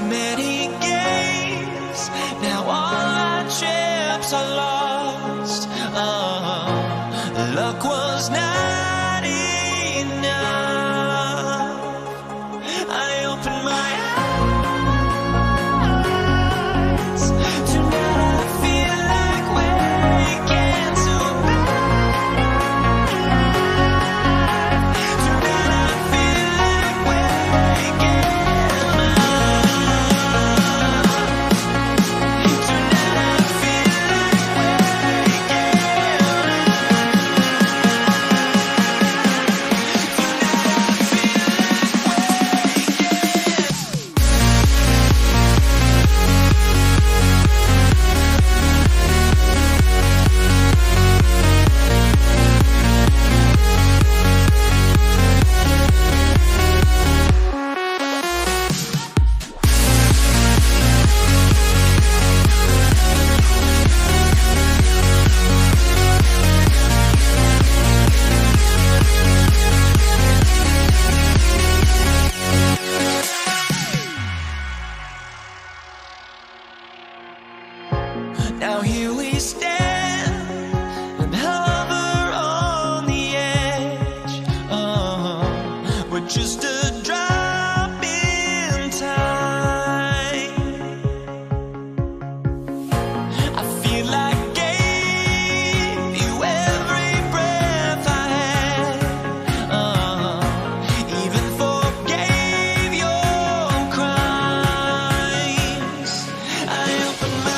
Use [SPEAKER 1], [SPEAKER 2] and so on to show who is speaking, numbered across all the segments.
[SPEAKER 1] many games, now all our chips are lost. Luck was not enough. I opened my eyes. Tonight I feel like waking to life. Tonight I feel like waking up. Tonight I feel like waking Now here we stand and hover on the edge. We're just a drop in time. I feel like I gave you every breath I had. Even forgave your crimes. I opened my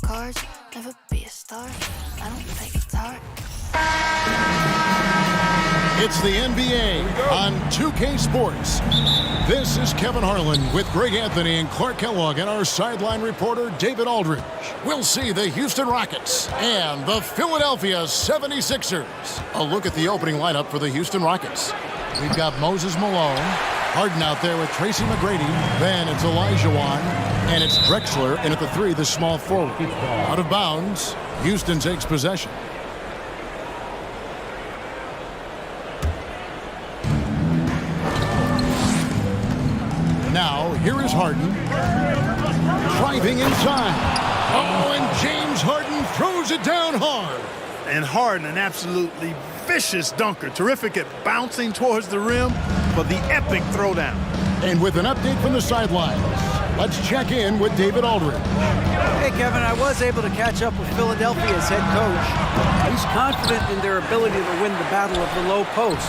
[SPEAKER 2] Cards, never be a star. I don't play guitar.
[SPEAKER 3] It's the NBA on 2K Sports. This is Kevin Harlan with Greg Anthony and Clark Kellogg and our sideline reporter David Aldridge. We'll see the Houston Rockets and the Philadelphia 76ers. A look at the opening lineup for the Houston Rockets. We've got Moses Malone, Harden out there with Tracy McGrady. Then it's Elijah Wan, and it's Drexler in at the 3, the small forward. Out of bounds, Houston takes possession. Now, here is Harden. Driving inside. Oh, and James Harden throws it down hard.
[SPEAKER 4] And Harden, an absolutely vicious dunker. Terrific at bouncing towards the rim for the epic throwdown.
[SPEAKER 3] And with an update from the sidelines, let's check in with David Aldridge.
[SPEAKER 5] Hey, Kevin, I was able to catch up with Philadelphia's head coach. He's confident in their ability to win the battle of the low post.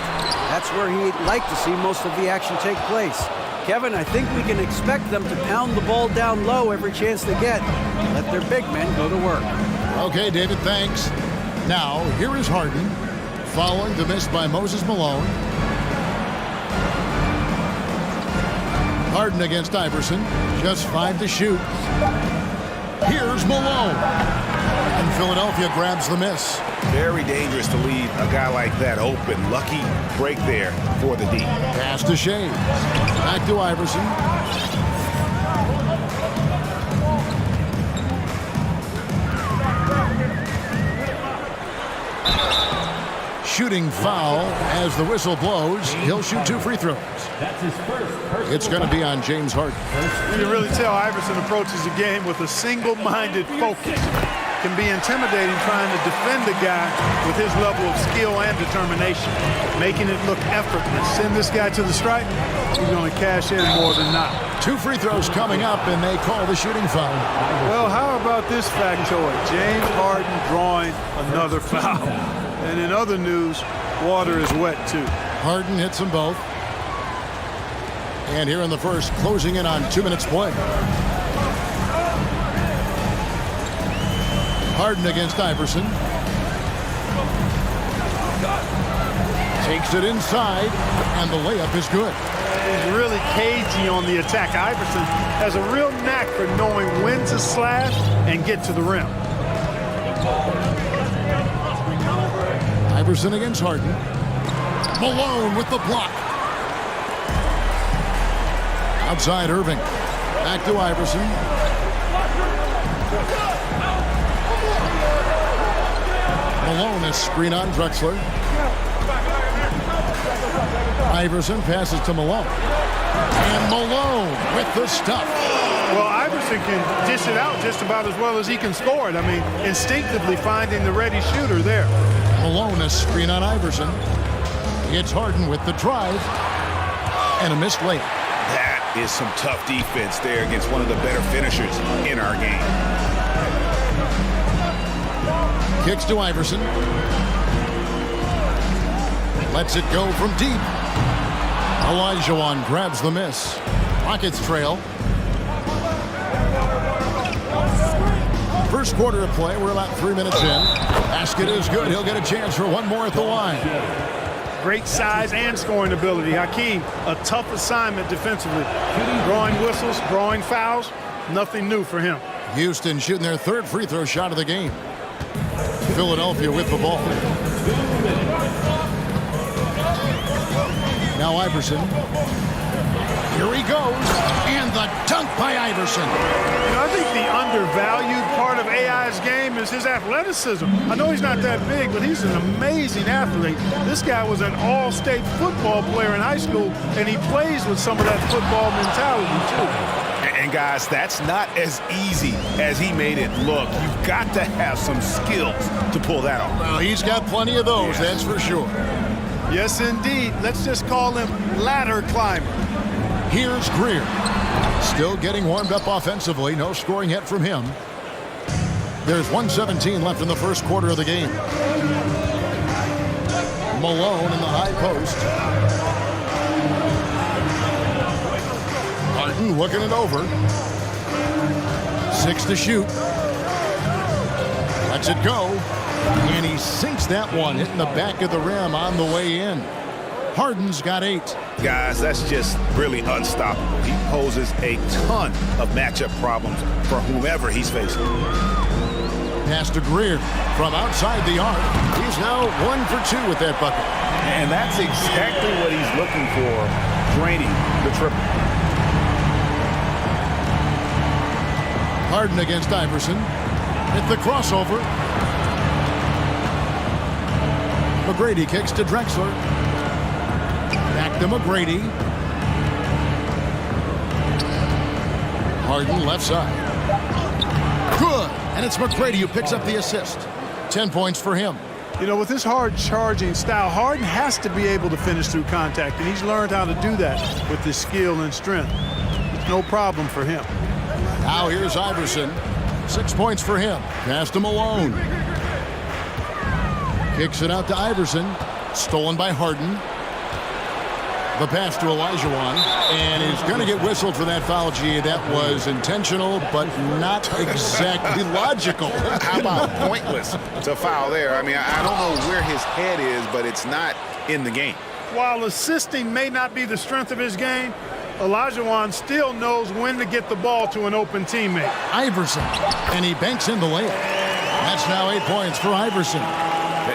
[SPEAKER 5] That's where he'd like to see most of the action take place. Kevin, I think we can expect them to pound the ball down low every chance they get. Let their big men go to work.
[SPEAKER 3] Okay, David, thanks. Now, here is Harden, following the miss by Moses Malone. Harden against Iverson, just 5 to shoot. Here's Malone. And Philadelphia grabs the miss.
[SPEAKER 6] Very dangerous to leave a guy like that open. Lucky break there for the D.
[SPEAKER 3] Pass to Shea. Back to Iverson. Shooting foul as the whistle blows. He'll shoot 2 free throws. It's going to be on James Harden.
[SPEAKER 4] You can really tell Iverson approaches the game with a single-minded focus. Can be intimidating trying to defend a guy with his level of skill and determination, making it look effortless. Send this guy to the stripe, he's going to cash in more than not.
[SPEAKER 3] 2 free throws coming up, and they call the shooting foul.
[SPEAKER 4] Well, how about this factoid? James Harden drawing another foul. And in other news, water is wet too.
[SPEAKER 3] Harden hits them both. And here in the first, closing in on 2 minutes play. Harden against Iverson. Takes it inside, and the layup is good.
[SPEAKER 4] He's really cagey on the attack. Iverson has a real knack for knowing when to slash and get to the rim.
[SPEAKER 3] Iverson against Harden. Malone with the block. Outside Irving. Back to Iverson. Malone is screen on Drexler. Iverson passes to Malone. And Malone with the stuff.
[SPEAKER 4] Well, Iverson can dish it out just about as well as he can score it. I mean, instinctively finding the ready shooter there.
[SPEAKER 3] Malone is screen on Iverson. It's Harden with the drive. And a missed layup.
[SPEAKER 6] That is some tough defense there against one of the better finishers in our game.
[SPEAKER 3] Kicks to Iverson. Lets it go from deep. Olajuwon grabs the miss. Rockets trail. First quarter of play. We're about 3 minutes in. Basket is good. He'll get a chance for one more at the line.
[SPEAKER 4] Great size and scoring ability. Hakeem, a tough assignment defensively. Drawing whistles, drawing fouls, nothing new for him.
[SPEAKER 3] Houston shooting their third free throw shot of the game. Philadelphia with the ball. Now Iverson. Here he goes. And the dunk by Iverson.
[SPEAKER 4] You know, I think the undervalued part of AI's game is his athleticism. I know he's not that big, but he's an amazing athlete. This guy was an all-state football player in high school, and he plays with some of that football mentality, too.
[SPEAKER 6] And guys, that's not as easy as he made it look. You've got to have some skills to pull that off.
[SPEAKER 3] Well, he's got plenty of those, that's for sure.
[SPEAKER 4] Yes, indeed. Let's just call him ladder climber.
[SPEAKER 3] Here's Greer. Still getting warmed up offensively. No scoring yet from him. There's 1:17 left in the first quarter of the game. Malone in the high post. Harden looking it over. 6 to shoot. Lets it go. And he sinks that one, hitting the back of the rim on the way in. Harden's got 8.
[SPEAKER 6] Guys, that's just really unstoppable. He poses a ton of matchup problems for whomever he's facing.
[SPEAKER 3] Pass to Greer from outside the arc. He's now 1 for 2 with that bucket.
[SPEAKER 6] And that's exactly what he's looking for, draining the triple.
[SPEAKER 3] Harden against Iverson. Hit the crossover. McGrady kicks to Drexler. Back to McGrady. Harden left side. Good. And it's McGrady who picks up the assist. 10 points for him.
[SPEAKER 4] You know, with his hard charging style, Harden has to be able to finish through contact, and he's learned how to do that with his skill and strength. It's no problem for him.
[SPEAKER 3] Now here's Iverson. 6 points for him. Pass to Malone. Kicks it out to Iverson. Stolen by Harden. The pass to Olajuwon. And he's going to get whistled for that foul, G. That was intentional, but not exactly logical.
[SPEAKER 6] How about pointless to foul there? I mean, I don't know where his head is, but it's not in the game.
[SPEAKER 4] While assisting may not be the strength of his game, Olajuwon still knows when to get the ball to an open teammate.
[SPEAKER 3] Iverson. And he banks in the layup. That's now 8 points for Iverson.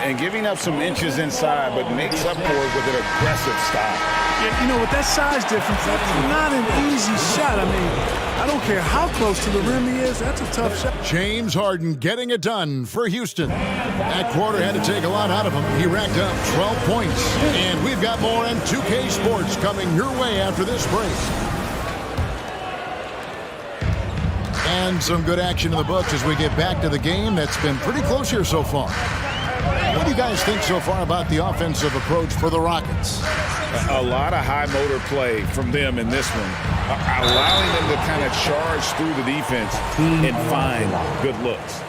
[SPEAKER 6] And giving up some inches inside, but makes up for it with an aggressive style.
[SPEAKER 4] Yeah, you know, with that size difference, that's not an easy shot. I mean, I don't care how close to the rim he is, that's a tough shot.
[SPEAKER 3] James Harden getting it done for Houston. That quarter had to take a lot out of him. He racked up 12 points. And we've got more on 2K Sports coming your way after this break. And some good action in the books as we get back to the game that's been pretty close here so far. What do you guys think so far about the offensive approach for the Rockets?
[SPEAKER 6] A lot of high motor play from them in this one, allowing them to kind of charge through the defense and find good looks.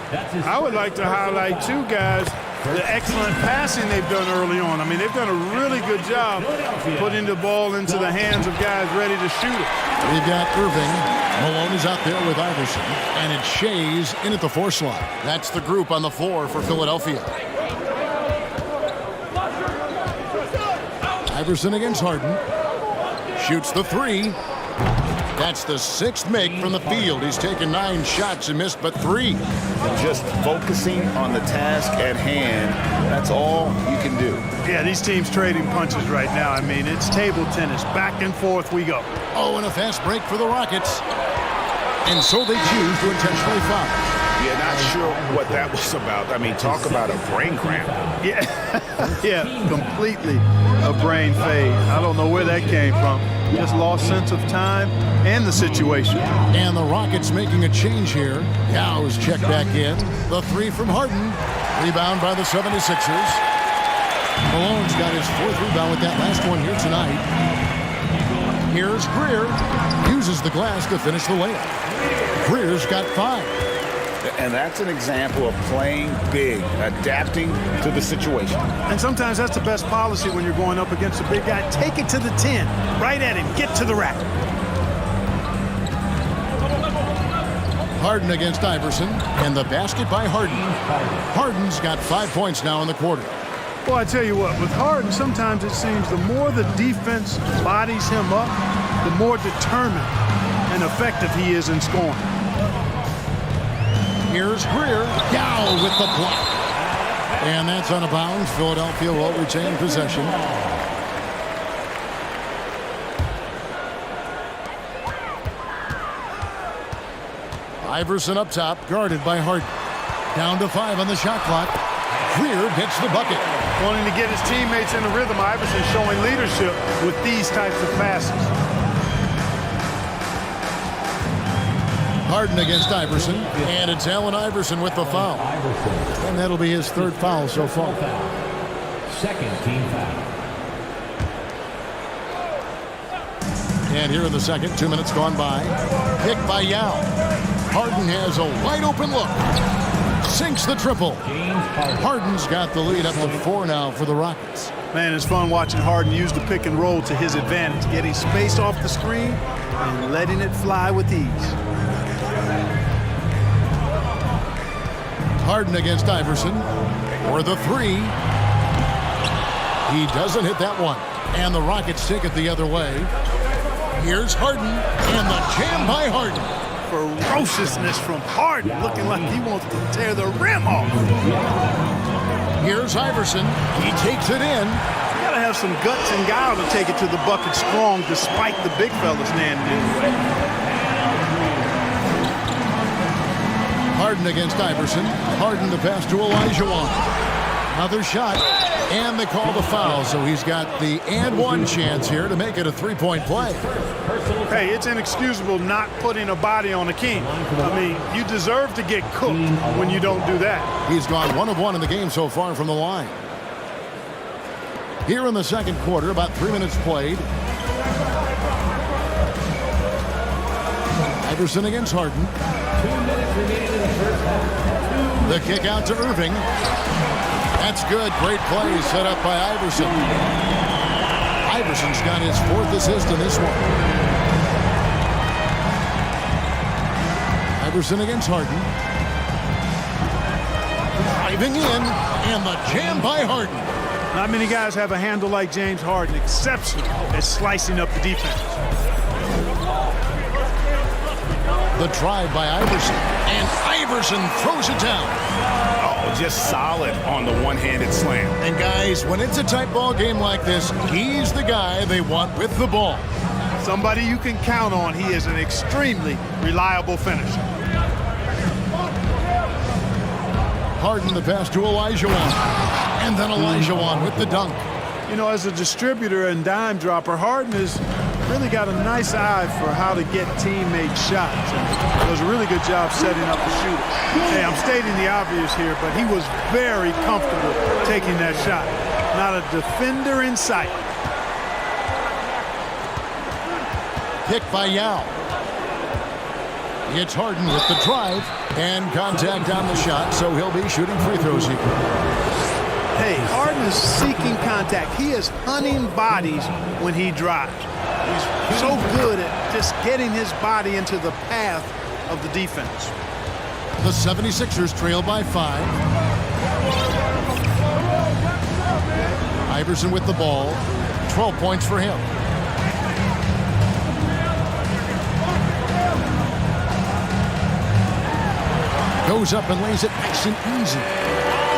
[SPEAKER 4] I would like to highlight two guys the excellent passing they've done early on. I mean, they've done a really good job putting the ball into the hands of guys ready to shoot it.
[SPEAKER 3] We've got Irving. Malone is out there with Iverson. And it's Shays in at the 4 slot. That's the group on the floor for Philadelphia. Iverson against Harden. Shoots the 3. That's the 6th make from the field. He's taken 9 shots and missed but 3.
[SPEAKER 6] Just focusing on the task at hand, that's all you can do.
[SPEAKER 4] Yeah, these teams trading punches right now. I mean, it's table tennis. Back and forth we go.
[SPEAKER 3] Oh, and a fast break for the Rockets. And so they choose to intentionally foul.
[SPEAKER 6] Yeah, not sure what that was about. I mean, talk about a brain cramp.
[SPEAKER 4] Yeah, yeah, completely a brain fade. I don't know where that came from. Just lost sense of time and the situation.
[SPEAKER 3] And the Rockets making a change here. Yow's checked back in. The 3 from Harden. Rebound by the 76ers. Malone's got his 4th rebound with that last one here tonight. Here's Greer. Uses the glass to finish the layup. Greer's got 5.
[SPEAKER 6] And that's an example of playing big, adapting to the situation.
[SPEAKER 4] And sometimes that's the best policy when you're going up against a big guy. Take it to the 10. Right at him. Get to the rack.
[SPEAKER 3] Harden against Iverson. And the basket by Harden. Harden's got 5 points now in the quarter.
[SPEAKER 4] Well, I tell you what, with Harden, sometimes it seems the more the defense bodies him up, the more determined and effective he is in scoring.
[SPEAKER 3] Here's Greer. Yow with the block. And that's out of bounds. Philadelphia will retain possession. Iverson up top, guarded by Harden. Down to 5 on the shot clock. Greer gets the bucket.
[SPEAKER 4] Wanting to get his teammates in the rhythm, Iverson showing leadership with these types of passes.
[SPEAKER 3] Harden against Iverson, and it's Allen Iverson with the foul. And that'll be his 3rd foul so far.
[SPEAKER 7] Second team foul.
[SPEAKER 3] And here in the second, 2 minutes gone by. Pick by Yao. Harden has a wide open look. Sinks the triple. Harden's got the lead up to 4 now for the Rockets.
[SPEAKER 4] Man, it's fun watching Harden use the pick and roll to his advantage, getting space off the screen and letting it fly with ease.
[SPEAKER 3] Harden against Iverson for the 3. He doesn't hit that one. And the Rockets take it the other way. Here's Harden and the jam by Harden.
[SPEAKER 4] Ferociousness from Harden, looking like he wants to tear the rim off.
[SPEAKER 3] Here's Iverson. He takes it in.
[SPEAKER 4] You gotta have some guts and guile to take it to the bucket strong despite the big fellas standing in the way.
[SPEAKER 3] Harden against Iverson. Harden to pass to Olajuwon. Another shot. And they call the foul, so he's got the and 1 chance here to make it a 3-point play.
[SPEAKER 4] Hey, it's inexcusable not putting a body on a king. I mean, you deserve to get cooked when you don't do that.
[SPEAKER 3] He's gone 1 of 1 in the game so far from the line. Here in the second quarter, about 3 minutes played. Iverson against Harden.
[SPEAKER 7] 2 minutes remaining in the first half.
[SPEAKER 3] The kick out to Irving. That's good. Great play set up by Iverson. Iverson's got his 4th assist in this one. Iverson against Harden. Driving in, and the jam by Harden.
[SPEAKER 4] Not many guys have a handle like James Harden, exceptional at slicing up the defense.
[SPEAKER 3] The drive by Iverson, and Iverson throws it down.
[SPEAKER 6] Oh, just solid on the one-handed slam.
[SPEAKER 3] And guys, when it's a tight ball game like this, he's the guy they want with the ball.
[SPEAKER 4] Somebody you can count on. He is an extremely reliable finisher.
[SPEAKER 3] Harden the pass to Olajuwon, and then Olajuwon with the dunk.
[SPEAKER 4] You know, as a distributor and dime dropper, Harden has really got a nice eye for how to get teammate shots. And does a really good job setting up the shooter. Hey, I'm stating the obvious here, but he was very comfortable taking that shot. Not a defender in sight.
[SPEAKER 3] Pick by Yao. It's Harden with the drive and contact on the shot, so he'll be shooting free throws here.
[SPEAKER 4] Hey, Harden is seeking contact. He is hunting bodies when he drives. He's so good at just getting his body into the path of the defense.
[SPEAKER 3] The 76ers trail by 5. Iverson with the ball. 12 points for him. Goes up and lays it nice and easy.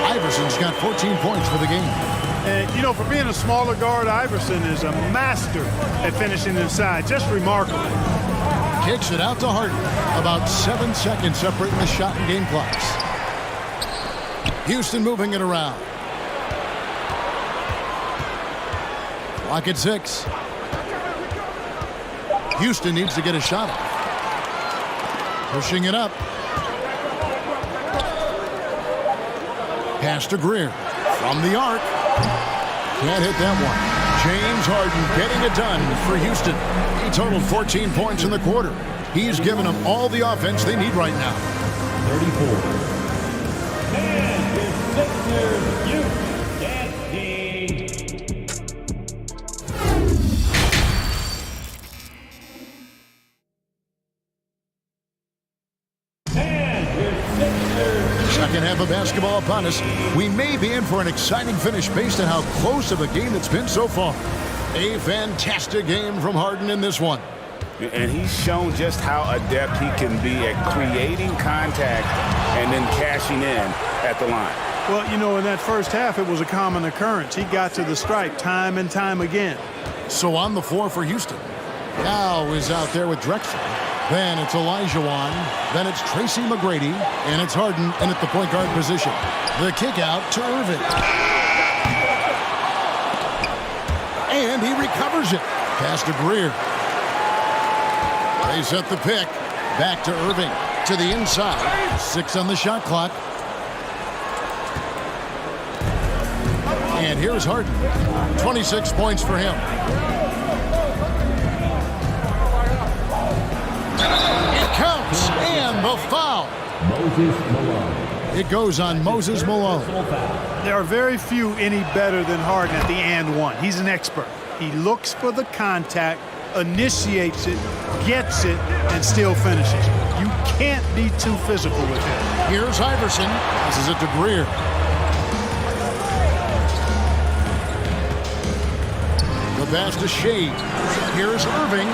[SPEAKER 3] Iverson's got 14 points for the game.
[SPEAKER 4] And, you know, for being a smaller guard, Iverson is a master at finishing inside. Just remarkable.
[SPEAKER 3] Kicks it out to Harden. About 7 seconds separating the shot and game clocks. Houston moving it around. Clock at 6. Houston needs to get a shot off. Pushing it up. Pass to Greer. From the arc. Can't hit that one. James Harden getting it done for Houston. He totaled 14 points in the quarter. He's given them all the offense they need right now.
[SPEAKER 7] 34. And his Sixers, you
[SPEAKER 3] Second half of basketball upon us. We may be in for an exciting finish based on how close of a game it's been so far. A fantastic game from Harden in this one.
[SPEAKER 6] And he's shown just how adept he can be at creating contact and then cashing in at the line.
[SPEAKER 4] Well, you know, in that first half, it was a common occurrence. He got to the stripe time and time again.
[SPEAKER 3] So on the floor for Houston. Now is out there with Drexler. Then it's Elijah Wan. Then it's Tracy McGrady. And it's Harden in at the point guard position. The kick out to Irving. And he recovers it. Pass to Greer. They set the pick. Back to Irving. To the inside. 6 on the shot clock. And here's Harden. 26 points for him. It counts. And the foul.
[SPEAKER 7] Moses Malone.
[SPEAKER 3] It goes on Moses Malone.
[SPEAKER 4] There are very few any better than Harden at the and one. He's an expert. He looks for the contact, initiates it, gets it, and still finishes. You can't be too physical with him.
[SPEAKER 3] Here's Iverson. This is it to Greer. The pass to Shea. Here's Irving.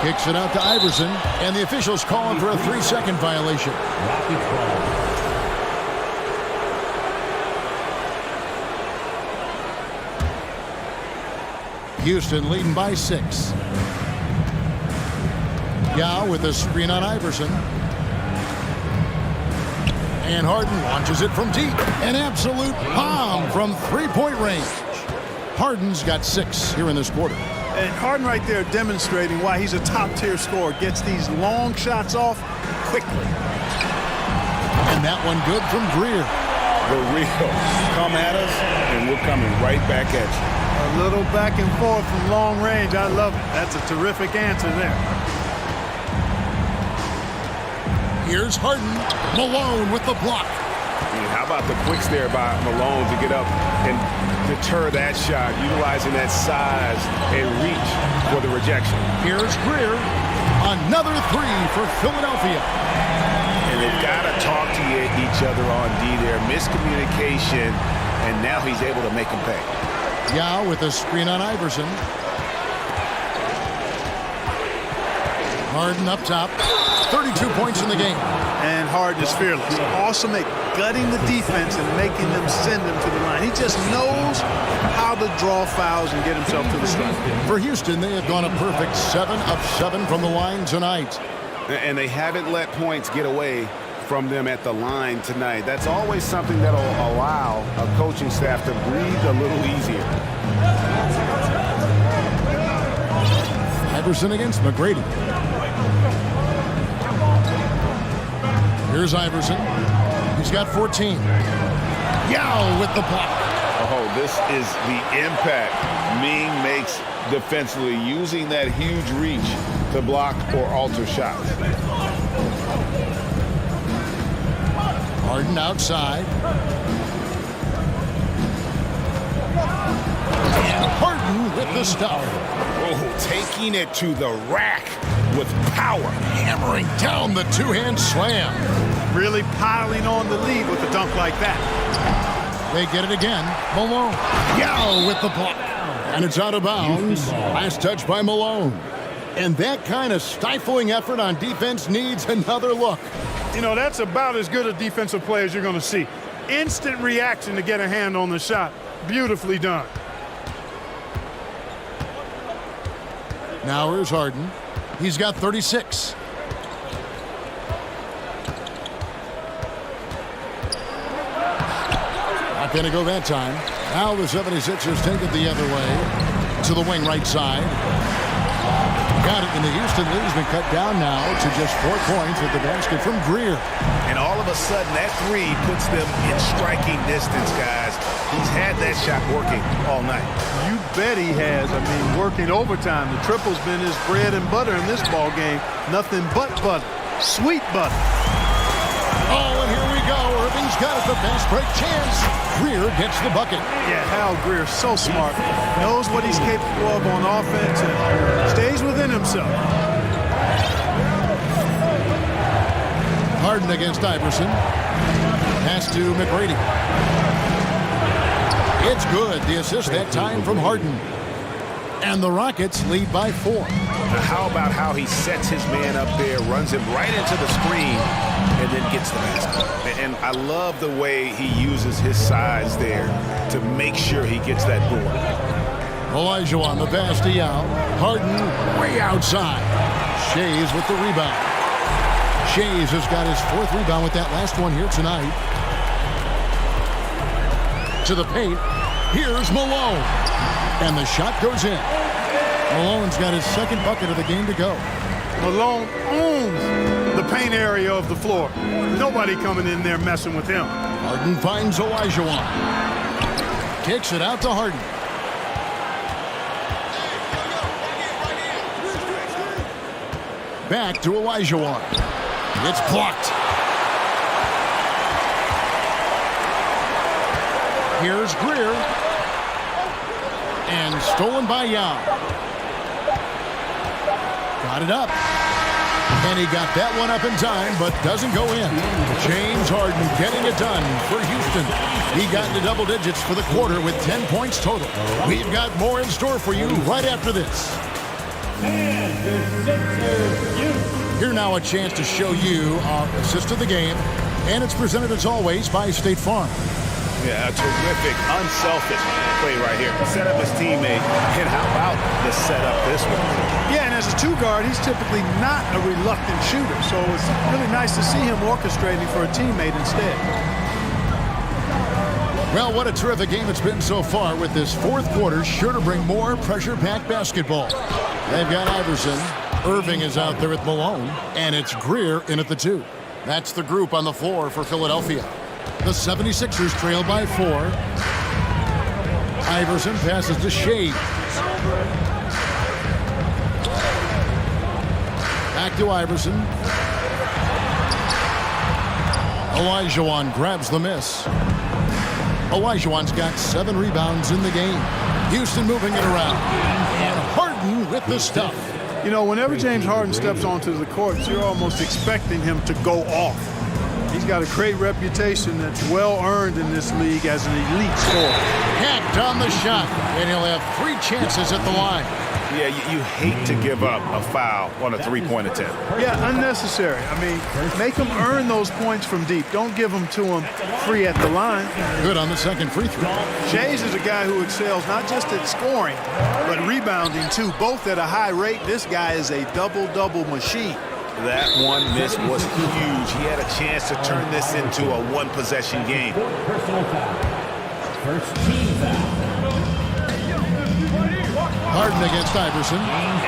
[SPEAKER 3] Kicks it out to Iverson. And the officials calling for a 3-second violation. Houston leading by 6. Yao with a screen on Iverson. And Harden launches it from deep. An absolute bomb from three-point range. Harden's got 6 here in this quarter.
[SPEAKER 4] And Harden right there demonstrating why he's a top-tier scorer. Gets these long shots off quickly.
[SPEAKER 3] And that one good from Greer.
[SPEAKER 6] The real. Come at us, and we're coming right back at you.
[SPEAKER 4] A little back and forth from long range. I love it. That's a terrific answer there.
[SPEAKER 3] Here's Harden. Malone with the block.
[SPEAKER 6] How about the quicks there by Malone to get up and deter that shot, utilizing that size and reach for the rejection.
[SPEAKER 3] Here's Greer. Another 3 for Philadelphia.
[SPEAKER 6] And they've got to talk to each other on D there. Miscommunication, and now he's able to make them pay.
[SPEAKER 3] Yao with a screen on Iverson. Harden up top. 32 points in the game.
[SPEAKER 4] And Harden is fearless. Awesome at gutting the defense and making them send him to the line. He just knows how to draw fouls and get himself to the stripe.
[SPEAKER 3] For Houston, they have gone a perfect 7 of 7 from the line tonight.
[SPEAKER 6] And they haven't let points get away from them at the line tonight. That's always something that'll allow a coaching staff to breathe a little easier.
[SPEAKER 3] Iverson against McGrady. Here's Iverson. He's got 14. Yao with the block.
[SPEAKER 6] Oh, this is the impact Ming makes defensively, using that huge reach to block or alter shots.
[SPEAKER 3] Harden outside. And Harden with the stuff.
[SPEAKER 6] Oh, taking it to the rack with power.
[SPEAKER 3] Hammering down the two-hand slam.
[SPEAKER 4] Really piling on the lead with a dunk like that.
[SPEAKER 3] They get it again. Malone. Yao with the block. And it's out of bounds. Last touch by Malone. And that kind of stifling effort on defense needs another look.
[SPEAKER 4] You know, that's about as good a defensive play as you're going to see. Instant reaction to get a hand on the shot. Beautifully done.
[SPEAKER 3] Now here's Harden. He's got 36. Not going to go that time. Now the 76ers take it the other way to the wing right side. Got it, and the Houston lead has been cut down now to just 4 points with the basket from Greer.
[SPEAKER 6] And all of a sudden, that three puts them in striking distance, guys. He's had that shot working all night.
[SPEAKER 4] You bet he has. I mean, working overtime. The triple's been his bread and butter in this ball game. Nothing but butter. Sweet butter.
[SPEAKER 3] Oh, and here we go. Irving's got it, the fast break chance. Greer gets the bucket.
[SPEAKER 4] Yeah, Hal Greer, so smart. Knows what he's capable of on offense and stays within himself.
[SPEAKER 3] Harden against Iverson. Pass to McGrady. It's good. The assist that time from Harden. And the Rockets lead by 4.
[SPEAKER 6] Now, how about how he sets his man up there, runs him right into the screen, and then gets the basket. And I love the way he uses his size there to make sure he gets that board.
[SPEAKER 3] Elijah on the pass to Yao. Harden way outside. Shays with the rebound. Shays has got his 4th rebound with that last one here tonight. To the paint. Here's Malone. And the shot goes in. Malone's got his 2nd bucket of the game to go.
[SPEAKER 4] Malone owns the paint area of the floor. Nobody coming in there messing with him.
[SPEAKER 3] Harden finds Olajuwon. Kicks it out to Harden. Back to Olajuwon. It's blocked. Here's Greer. And stolen by Yao. Got it up. And he got that one up in time, but doesn't go in. James Harden getting it done for Houston. He got into double digits for the quarter with 10 points total. We've got more in store for you right after this. Here now a chance to show you our assist of the game. And it's presented as always by State Farm.
[SPEAKER 6] Yeah, a terrific, unselfish play right here. Set up his teammate, and how about the setup this one?
[SPEAKER 4] Yeah, and as a 2 guard, he's typically not a reluctant shooter, so it's really nice to see him orchestrating for a teammate instead.
[SPEAKER 3] Well, what a terrific game it's been so far, with this 4th quarter sure to bring more pressure-packed basketball. They've got Iverson. Irving is out there with Malone, and it's Greer in at the 2. That's the group on the floor for Philadelphia. The 76ers trail by 4. Iverson passes to Shea. Back to Iverson. Olajuwon grabs the miss. Olajuwon's got 7 rebounds in the game. Houston moving it around. And Harden with the stuff.
[SPEAKER 4] You know, whenever James Harden steps onto the court, you're almost expecting him to go off. He's got a great reputation that's well-earned in this league as an elite scorer.
[SPEAKER 3] Hacked on the shot, and he'll have 3 chances at the line.
[SPEAKER 6] Yeah, you hate to give up a foul on a 3-point attempt.
[SPEAKER 4] Yeah, unnecessary. I mean, make him earn those points from deep. Don't give them to him free at the line.
[SPEAKER 3] Good on the 2nd free throw.
[SPEAKER 4] Jays is a guy who excels not just at scoring, but rebounding too, both at a high rate. This guy is a double-double machine.
[SPEAKER 6] That one miss was huge. He had a chance to turn this into a 1-possession game.
[SPEAKER 7] Personal foul. First team foul.
[SPEAKER 3] Harden against Iverson.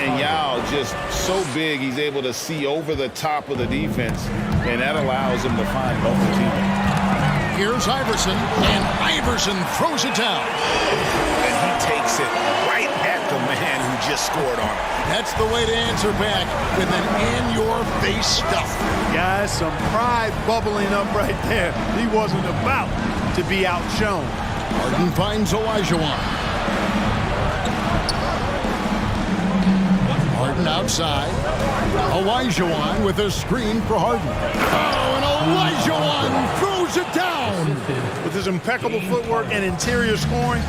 [SPEAKER 6] And Yao just so big, he's able to see over the top of the defense, and that allows him to find both the teammates.
[SPEAKER 3] Here's Iverson, and Iverson throws it down.
[SPEAKER 6] And he takes it right at the man who just scored on him.
[SPEAKER 3] That's the way to answer back with an in-your-face stuff.
[SPEAKER 4] Guys, some pride bubbling up right there. He wasn't about to be outshone.
[SPEAKER 3] Harden finds Olajuwon. Harden outside. Olajuwon with a screen for Harden. Oh, and Olajuwon throws it down.
[SPEAKER 4] With his impeccable footwork and interior scoring,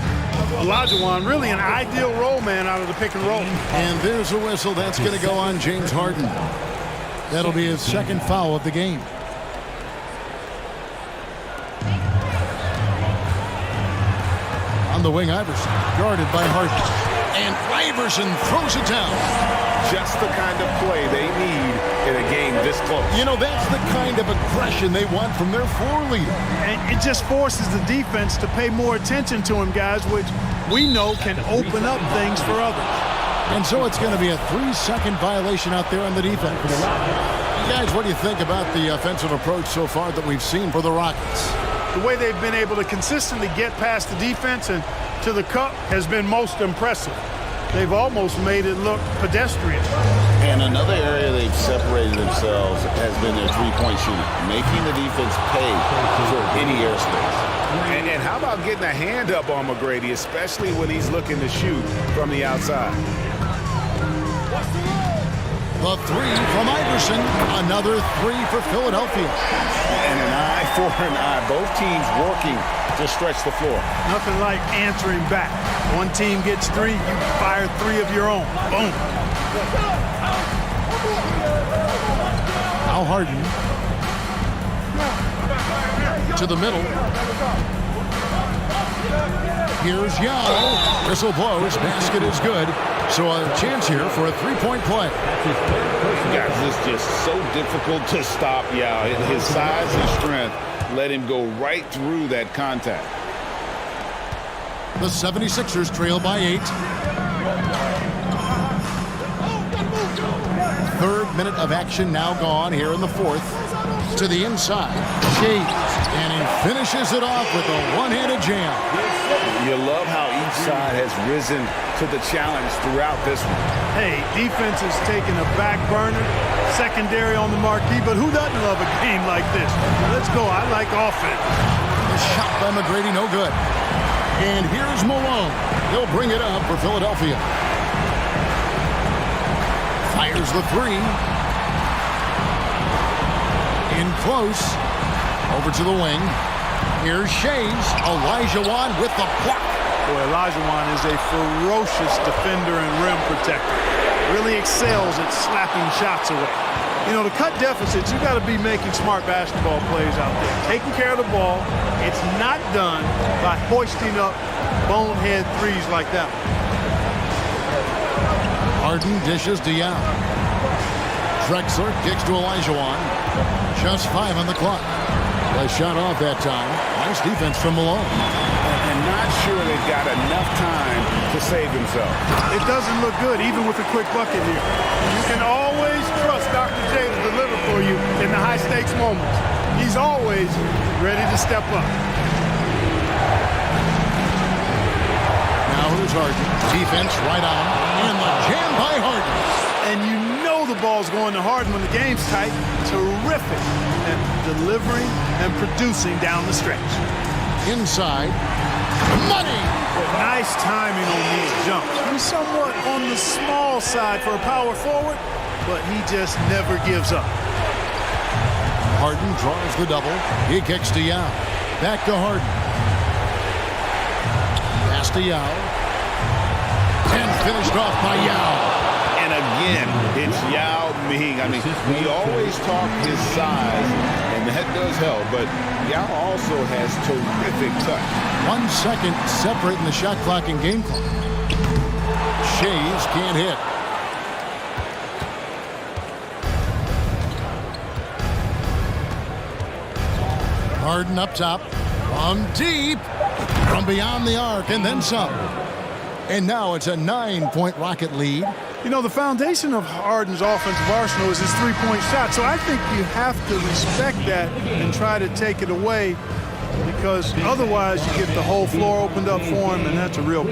[SPEAKER 4] Olajuwon really an ideal roll man out of the pick and roll.
[SPEAKER 3] And there's a whistle. That's going to go on James Harden. That'll be his second foul of the game. On the wing, Iverson, guarded by Harden. And Iverson throws it down.
[SPEAKER 6] Just the kind of play they need in a game this close.
[SPEAKER 3] You know, that's the kind of aggression they want from their floor leader.
[SPEAKER 4] And it just forces the defense to pay more attention to him, guys, which we know can open up things for others.
[SPEAKER 3] And so it's going to be a 3-second violation out there on the defense. Guys, what do you think about the offensive approach so far that we've seen for the Rockets?
[SPEAKER 4] The way they've been able to consistently get past the defense and to the cup has been most impressive. They've almost made it look pedestrian.
[SPEAKER 8] And another area they've separated themselves has been their three-point shooting, making the defense pay for any airspace.
[SPEAKER 6] And how about getting a hand up on McGrady, especially when he's looking to shoot from the outside?
[SPEAKER 3] The three from Iverson. Another three for Philadelphia.
[SPEAKER 6] And an eye for an eye. Both teams working to stretch the floor.
[SPEAKER 4] Nothing like answering back. One team gets three, you fire three of your own. Boom.
[SPEAKER 3] Now Harden. To the middle. Here's Yao. Whistle blows. Basket is good. So a chance here for a three-point play.
[SPEAKER 8] Guys, it's just so difficult to stop Yao. His size and strength let him go right through that contact.
[SPEAKER 3] The 76ers trail by 8. Third minute of action now gone here in the fourth. To the inside. Shades. And he finishes it off with a one-handed jam.
[SPEAKER 6] You love how each side has risen to the challenge throughout this one.
[SPEAKER 4] Hey, defense is taking a back burner, secondary on the marquee, but who doesn't love a game like this? Let's go. I like offense.
[SPEAKER 3] The shot by McGrady, no good. And here's Malone. He'll bring it up for Philadelphia. Fires the three. In close. Over to the wing. Here's Shays. Olajuwon with the block.
[SPEAKER 4] Boy, Olajuwon is a ferocious defender and rim protector. Really excels at slapping shots away. You know, to cut deficits, you got to be making smart basketball plays out there. Taking care of the ball. It's not done by hoisting up bonehead threes like that.
[SPEAKER 3] Harden dishes to Yao. Drexler kicks to Olajuwon. Just 5 on the clock. They shot off that time. Nice defense from Malone.
[SPEAKER 6] And not sure they've got enough time to save themselves.
[SPEAKER 4] It doesn't look good, even with a quick bucket here. You can always trust Dr. J to deliver for you in the high-stakes moments. He's always ready to step up.
[SPEAKER 3] Now here's Harden. Defense right on. And the jam by Harden.
[SPEAKER 4] And you know the ball's going to Harden when the game's tight. Terrific at delivering and producing down the stretch.
[SPEAKER 3] Inside. Money!
[SPEAKER 4] Nice timing on these jumps. He's somewhat on the small side for a power forward, but he just never gives up.
[SPEAKER 3] Harden draws the double. He kicks to Yao. Back to Harden. Pass to Yao. And finished off by Yao.
[SPEAKER 8] And again, it's Yao Ming. I mean, we always talk his size, and that does help, but Yao also has terrific touch.
[SPEAKER 3] 1 second separating the shot clock and game clock. Shays can't hit. Harden up top. From deep. From beyond the arc and then some. And now it's a 9-point Rocket lead.
[SPEAKER 4] You know, the foundation of Harden's offensive arsenal is his three-point shot, so I think you have to respect that and try to take it away, because otherwise you get the whole floor opened up for him, and that's a real...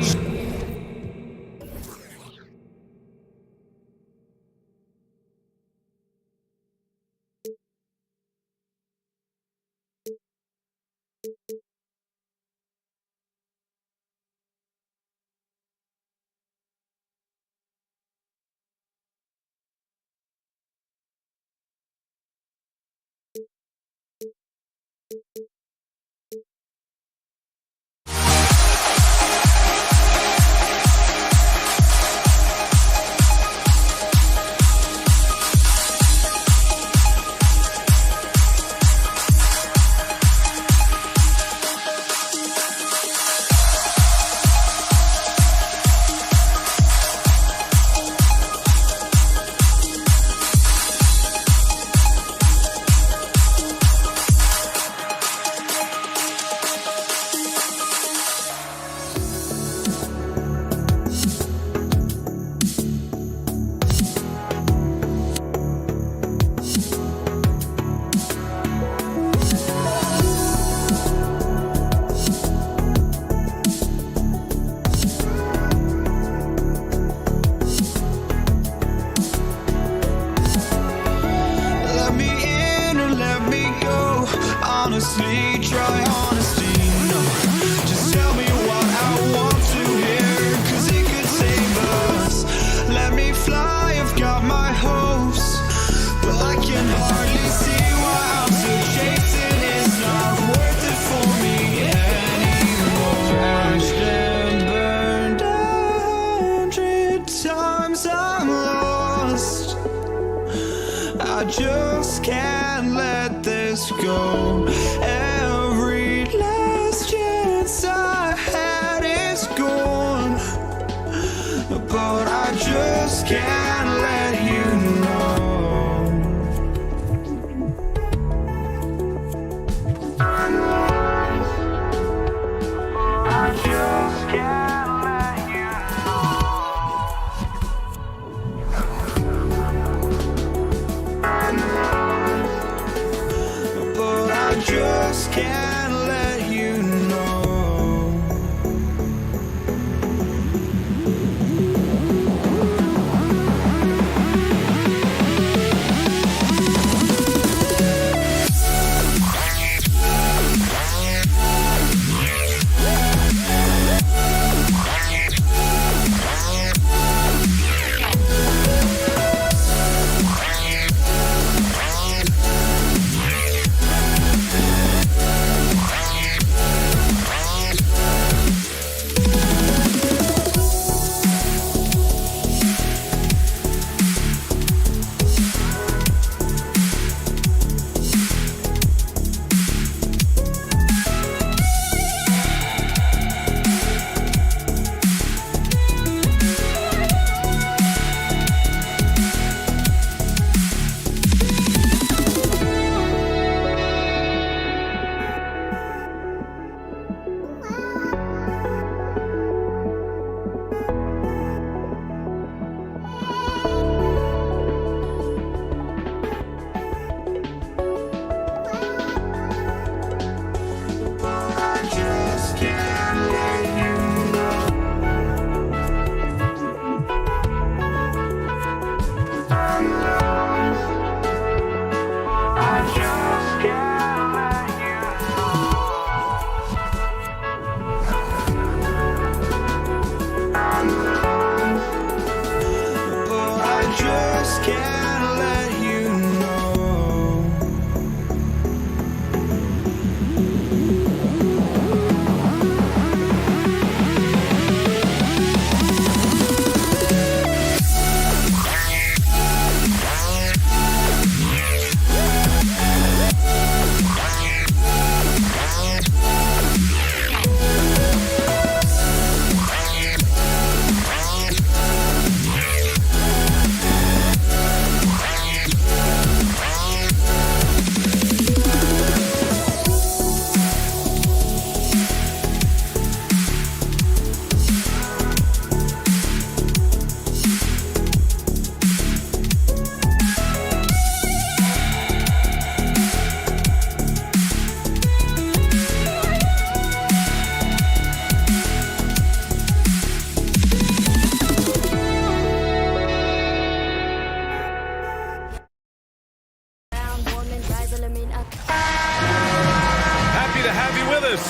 [SPEAKER 1] Let me in or let me go. Honestly, try honesty. No, just tell me what I want to hear, 'cause it could save us. Let me fly, I've got my hopes, but I can hardly see why I'm still chasing. It's not worth it for me anymore. Crashed and burned 100 times, I'm lost. I just can't let this go. Every last chance I had is gone, but I just can't let you know. I just can't let you know. But I just can't let you know.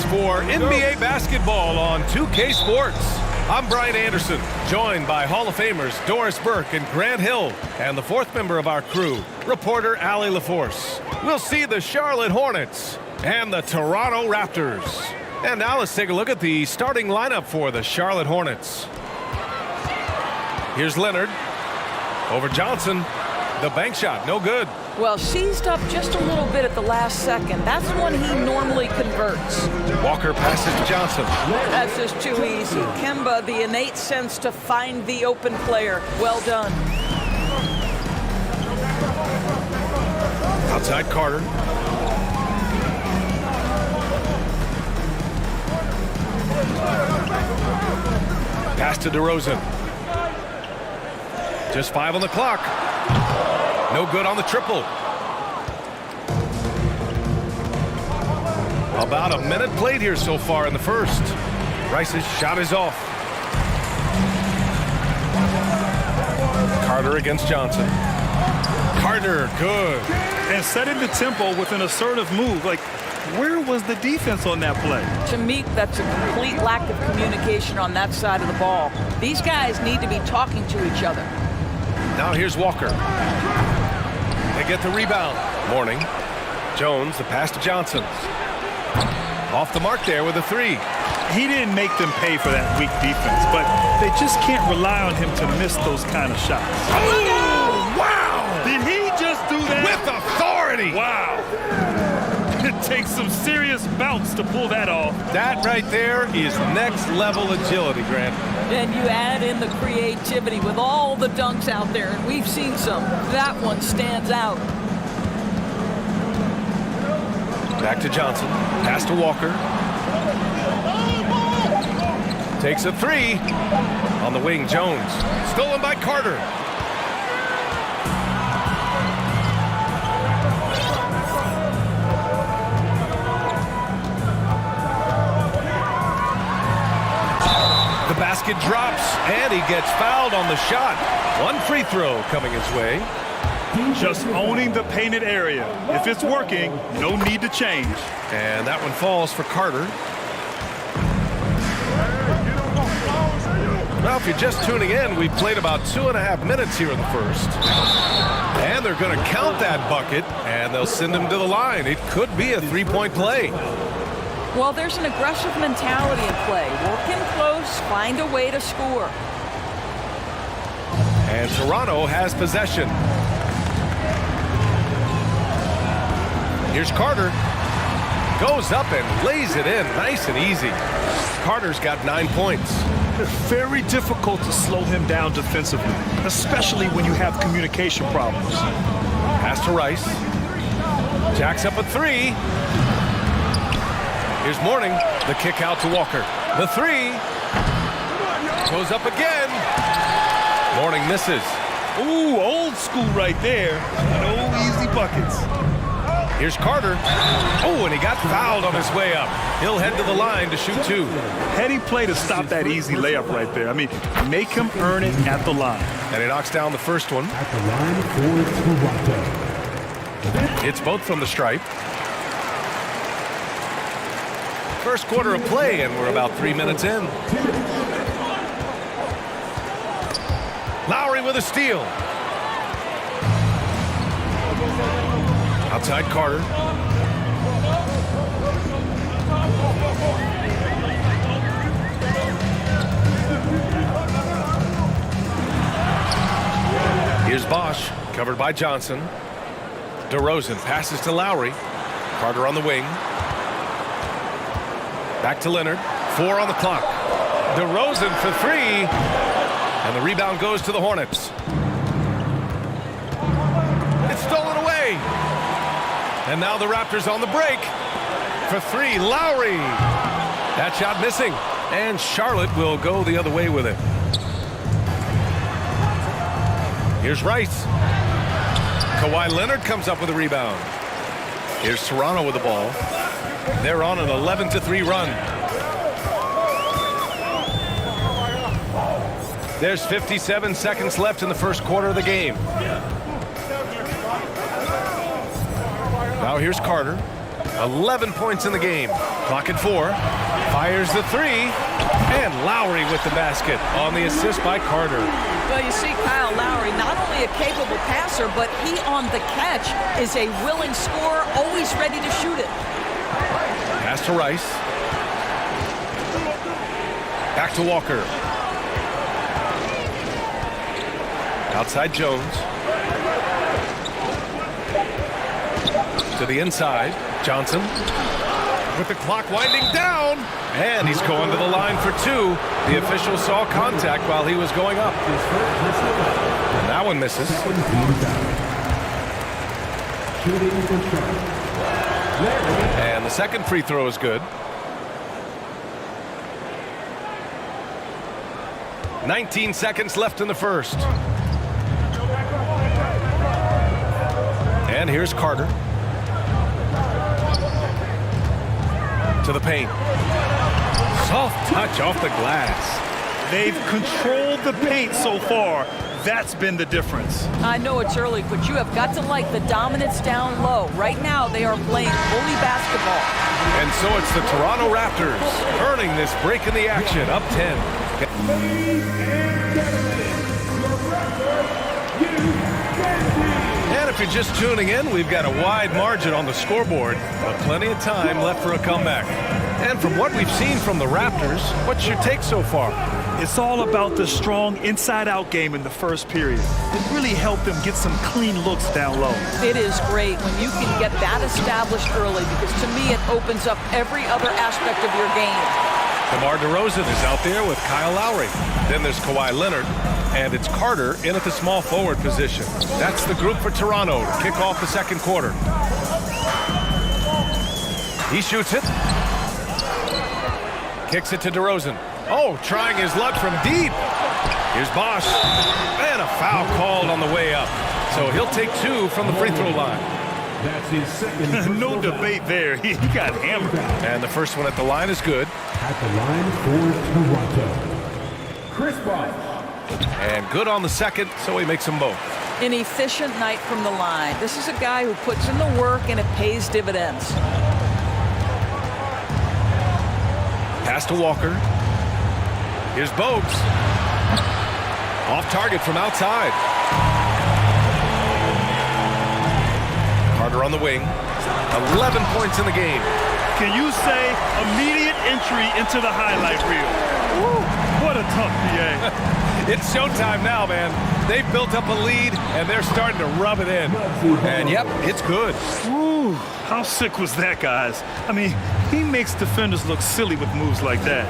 [SPEAKER 9] For NBA basketball on 2K Sports. I'm Brian Anderson, joined by Hall of Famers Doris Burke and Grant Hill, and the fourth member of our crew, reporter Allie LaForce. We'll see the Charlotte Hornets and the Toronto Raptors. And now let's take a look at the starting lineup for the Charlotte Hornets. Here's Leonard over Johnson. The bank shot, no good.
[SPEAKER 10] Well, seized up just a little bit at the last second. That's when he normally converts.
[SPEAKER 9] Walker passes to Johnson.
[SPEAKER 10] That's just too easy. Kemba, the innate sense to find the open player. Well done.
[SPEAKER 9] Outside Carter. Pass to DeRozan. Just 5 on the clock. No good on the triple. About a minute played here so far in the first. Rice's shot is off. Carter against Johnson. Carter, good.
[SPEAKER 11] And setting the tempo with an assertive move. Like, where was the defense on that play?
[SPEAKER 10] To me, that's a complete lack of communication on that side of the ball. These guys need to be talking to each other.
[SPEAKER 9] Now here's Walker. They get the rebound. Mourning. Jones, the pass to Johnson. Off the mark there with a 3.
[SPEAKER 11] He didn't make them pay for that weak defense, but they just can't rely on him to miss those kind of shots.
[SPEAKER 9] Oh, wow!
[SPEAKER 11] Did he just do that?
[SPEAKER 9] With authority!
[SPEAKER 11] Wow. It takes some serious bounce to pull that off.
[SPEAKER 9] That right there is next level agility, Grant.
[SPEAKER 10] Then you add in the creativity with all the dunks out there, and we've seen some. That one stands out.
[SPEAKER 9] Back to Johnson. Pass to Walker. Takes a 3. On the wing, Jones. Stolen by Carter. The basket drops, and he gets fouled on the shot. 1 free throw coming his way.
[SPEAKER 11] Just owning the painted area. If it's working, no need to change.
[SPEAKER 9] And that one falls for Carter. Well, if you're just tuning in, we've played about 2.5 minutes here in the first. And they're going to count that bucket, and they'll send him to the line. It could be a 3-point play.
[SPEAKER 10] Well, there's an aggressive mentality in play. Work in close, find a way to score.
[SPEAKER 9] And Toronto has possession. Here's Carter. Goes up and lays it in nice and easy. Carter's got 9 points.
[SPEAKER 11] Very difficult to slow him down defensively, especially when you have communication problems.
[SPEAKER 9] Pass to Rice. Jacks up a 3. Here's Mourning. The kick out to Walker. The 3. Goes up again. Mourning misses.
[SPEAKER 11] Ooh, old school right there. No easy buckets.
[SPEAKER 9] Here's Carter. Oh, and he got fouled on his way up. He'll head to the line to shoot 2.
[SPEAKER 11] Heady play to stop that easy layup right there. I mean, make him earn it at the line.
[SPEAKER 9] And he knocks down the first one.
[SPEAKER 12] At the line for Toronto.
[SPEAKER 9] It's both from the stripe. First quarter of play, and we're about 3 minutes in. Lowry with a steal. Outside Carter. Here's Bosch, covered by Johnson. DeRozan passes to Lowry. Carter on the wing. Back to Leonard. 4 on the clock. DeRozan for 3. And the rebound goes to the Hornets. It's stolen away. And now the Raptors on the break. For 3, Lowry. That shot missing. And Charlotte will go the other way with it. Here's Rice. Kawhi Leonard comes up with a rebound. Here's Toronto with the ball. They're on an 11-3 run. There's 57 seconds left in the first quarter of the game. Now here's Carter. 11 points in the game. Clock at 4. Fires the 3. And Lowry with the basket on the assist by Carter.
[SPEAKER 10] Well, you see Kyle Lowry, not only a capable passer, but he on the catch is a willing scorer, always ready to shoot it.
[SPEAKER 9] Pass to Rice. Back to Walker. Outside Jones. To the inside. Johnson. With the clock winding down. And he's going to the line for two. The official saw contact while he was going up. And that one misses. And the second free throw is good. 19 seconds left in the first. And here's Carter. To the paint. Soft touch off the glass.
[SPEAKER 11] They've controlled the paint so far. That's been the difference.
[SPEAKER 10] I know it's early, but you have got to like the dominance down low. Right now, they are playing bully basketball.
[SPEAKER 9] And so it's the Toronto Raptors earning this break in the action, up 10. And if you're just tuning in, we've got a wide margin on the scoreboard, but plenty of time left for a comeback. And from what we've seen from the Raptors, what's your take so far?
[SPEAKER 11] It's all about the strong inside-out game in the first period. It really helped them get some clean looks down low.
[SPEAKER 10] It is great when you can get that established early because to me it opens up every other aspect of your game.
[SPEAKER 9] DeMar DeRozan is out there with Kyle Lowry. Then there's Kawhi Leonard, and it's Carter in at the small forward position. That's the group for Toronto to kick off the second quarter. He shoots it. Kicks it to DeRozan. Oh, trying his luck from deep. Here's Bosch. And a foul called on the way up. So he'll take two from the free throw line.
[SPEAKER 12] That's his second.
[SPEAKER 11] No debate there. He got hammered.
[SPEAKER 9] And the first one at the line is good.
[SPEAKER 12] At the line for Toronto, Chris Bosh.
[SPEAKER 9] And good on the second, so he makes them both.
[SPEAKER 10] An efficient night from the line. This is a guy who puts in the work and it pays dividends.
[SPEAKER 9] Pass to Walker. Here's Bogues. Off target from outside. Carter on the wing. 11 points in the game.
[SPEAKER 11] Can you say immediate entry into the highlight reel? Woo, what a tough PA.
[SPEAKER 9] It's showtime now, man. They've built up a lead, and they're starting to rub it in. And, yep, it's good.
[SPEAKER 11] Woo, how sick was that, guys? I mean, he makes defenders look silly with moves like that.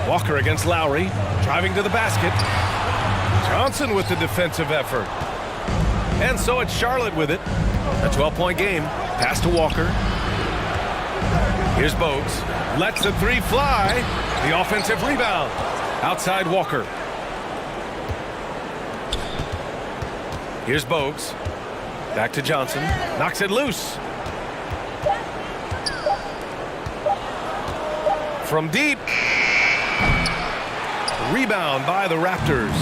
[SPEAKER 9] Walker against Lowry, driving to the basket. Johnson with the defensive effort. And so it's Charlotte with it. A 12-point game. Pass to Walker. Here's Bogues. Lets the three fly. The offensive rebound. Outside Walker. Here's Bogues. Back to Johnson. Knocks it loose. From deep. Rebound by the Raptors.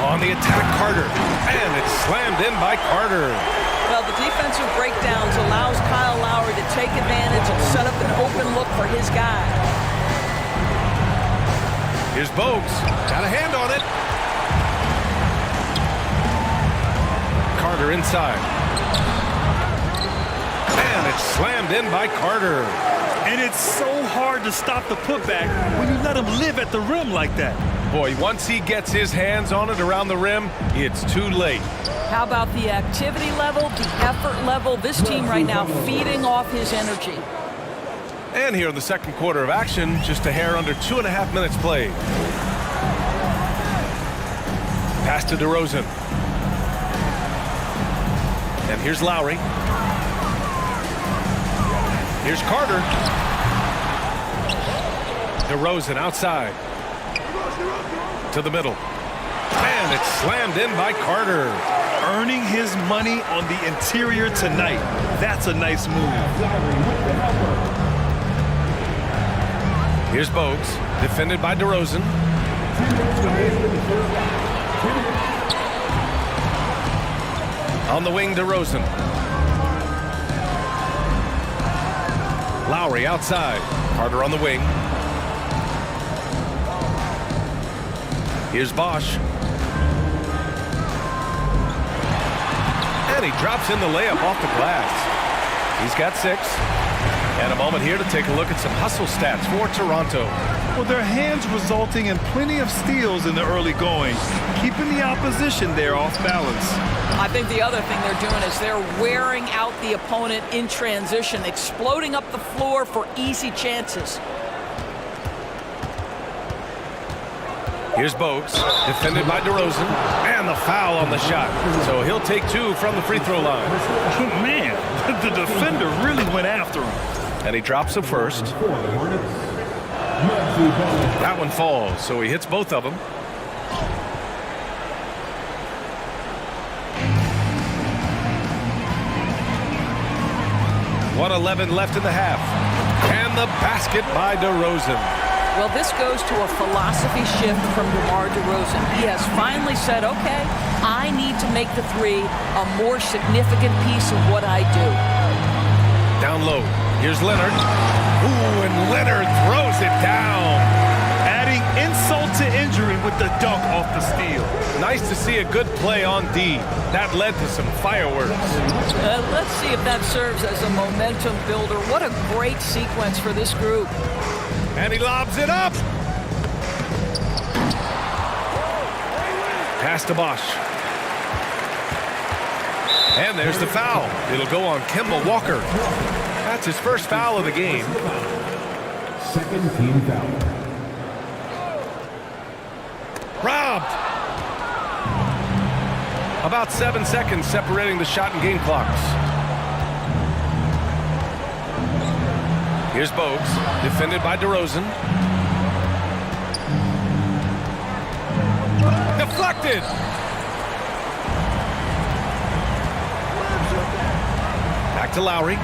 [SPEAKER 9] On the attack, Carter. And it's slammed in by Carter.
[SPEAKER 10] Well, the defensive breakdowns allows Kyle Lowry to take advantage and set up an open look for his guy.
[SPEAKER 9] Here's Bogues. Got a hand on it. Carter inside. And it's slammed in by Carter.
[SPEAKER 11] And it's so hard to stop the putback when you let him live at the rim like that.
[SPEAKER 9] Boy, once he gets his hands on it around the rim, it's too late.
[SPEAKER 10] How about the activity level, the effort level? This team right now feeding off his energy.
[SPEAKER 9] And here in the second quarter of action, just a hair under 2.5 minutes played. Pass to DeRozan. And here's Lowry. Here's Carter. DeRozan outside. To the middle. And it's slammed in by Carter.
[SPEAKER 11] Earning his money on the interior tonight. That's a nice move.
[SPEAKER 9] Here's Bogues. Defended by DeRozan. On the wing, DeRozan. Lowry outside. Carter on the wing. Here's Bosch. And he drops in the layup off the glass. He's got 6. And a moment here to take a look at some hustle stats for Toronto.
[SPEAKER 11] Well, their hands resulting in plenty of steals in the early going, keeping the opposition there off balance.
[SPEAKER 10] I think the other thing they're doing is they're wearing out the opponent in transition, exploding up the floor for easy chances.
[SPEAKER 9] Here's Bogues, defended by DeRozan, and the foul on the shot. So he'll take 2 from the free throw line.
[SPEAKER 11] Man, the defender really went after him.
[SPEAKER 9] And he drops the first. That one falls, so he hits both of them. .11 left in the half. And the basket by DeRozan.
[SPEAKER 10] Well, this goes to a philosophy shift from DeMar DeRozan. He has finally said, okay, I need to make the 3 a more significant piece of what I do.
[SPEAKER 9] Down low. Here's Leonard. Ooh, and Leonard throws it down.
[SPEAKER 11] Adding insult to injury with the dunk off the steal.
[SPEAKER 9] Nice to see a good play on D. That led to some fireworks.
[SPEAKER 10] Let's see if that serves as a momentum builder. What a great sequence for this group.
[SPEAKER 9] And he lobs it up. Pass to Bosch. And there's the foul. It'll go on Kemba Walker. That's his first foul of the game.
[SPEAKER 12] Second team foul.
[SPEAKER 9] Robbed. About 7 seconds separating the shot and game clocks. Here's Bogues, defended by DeRozan. Deflected. Back to Lowry.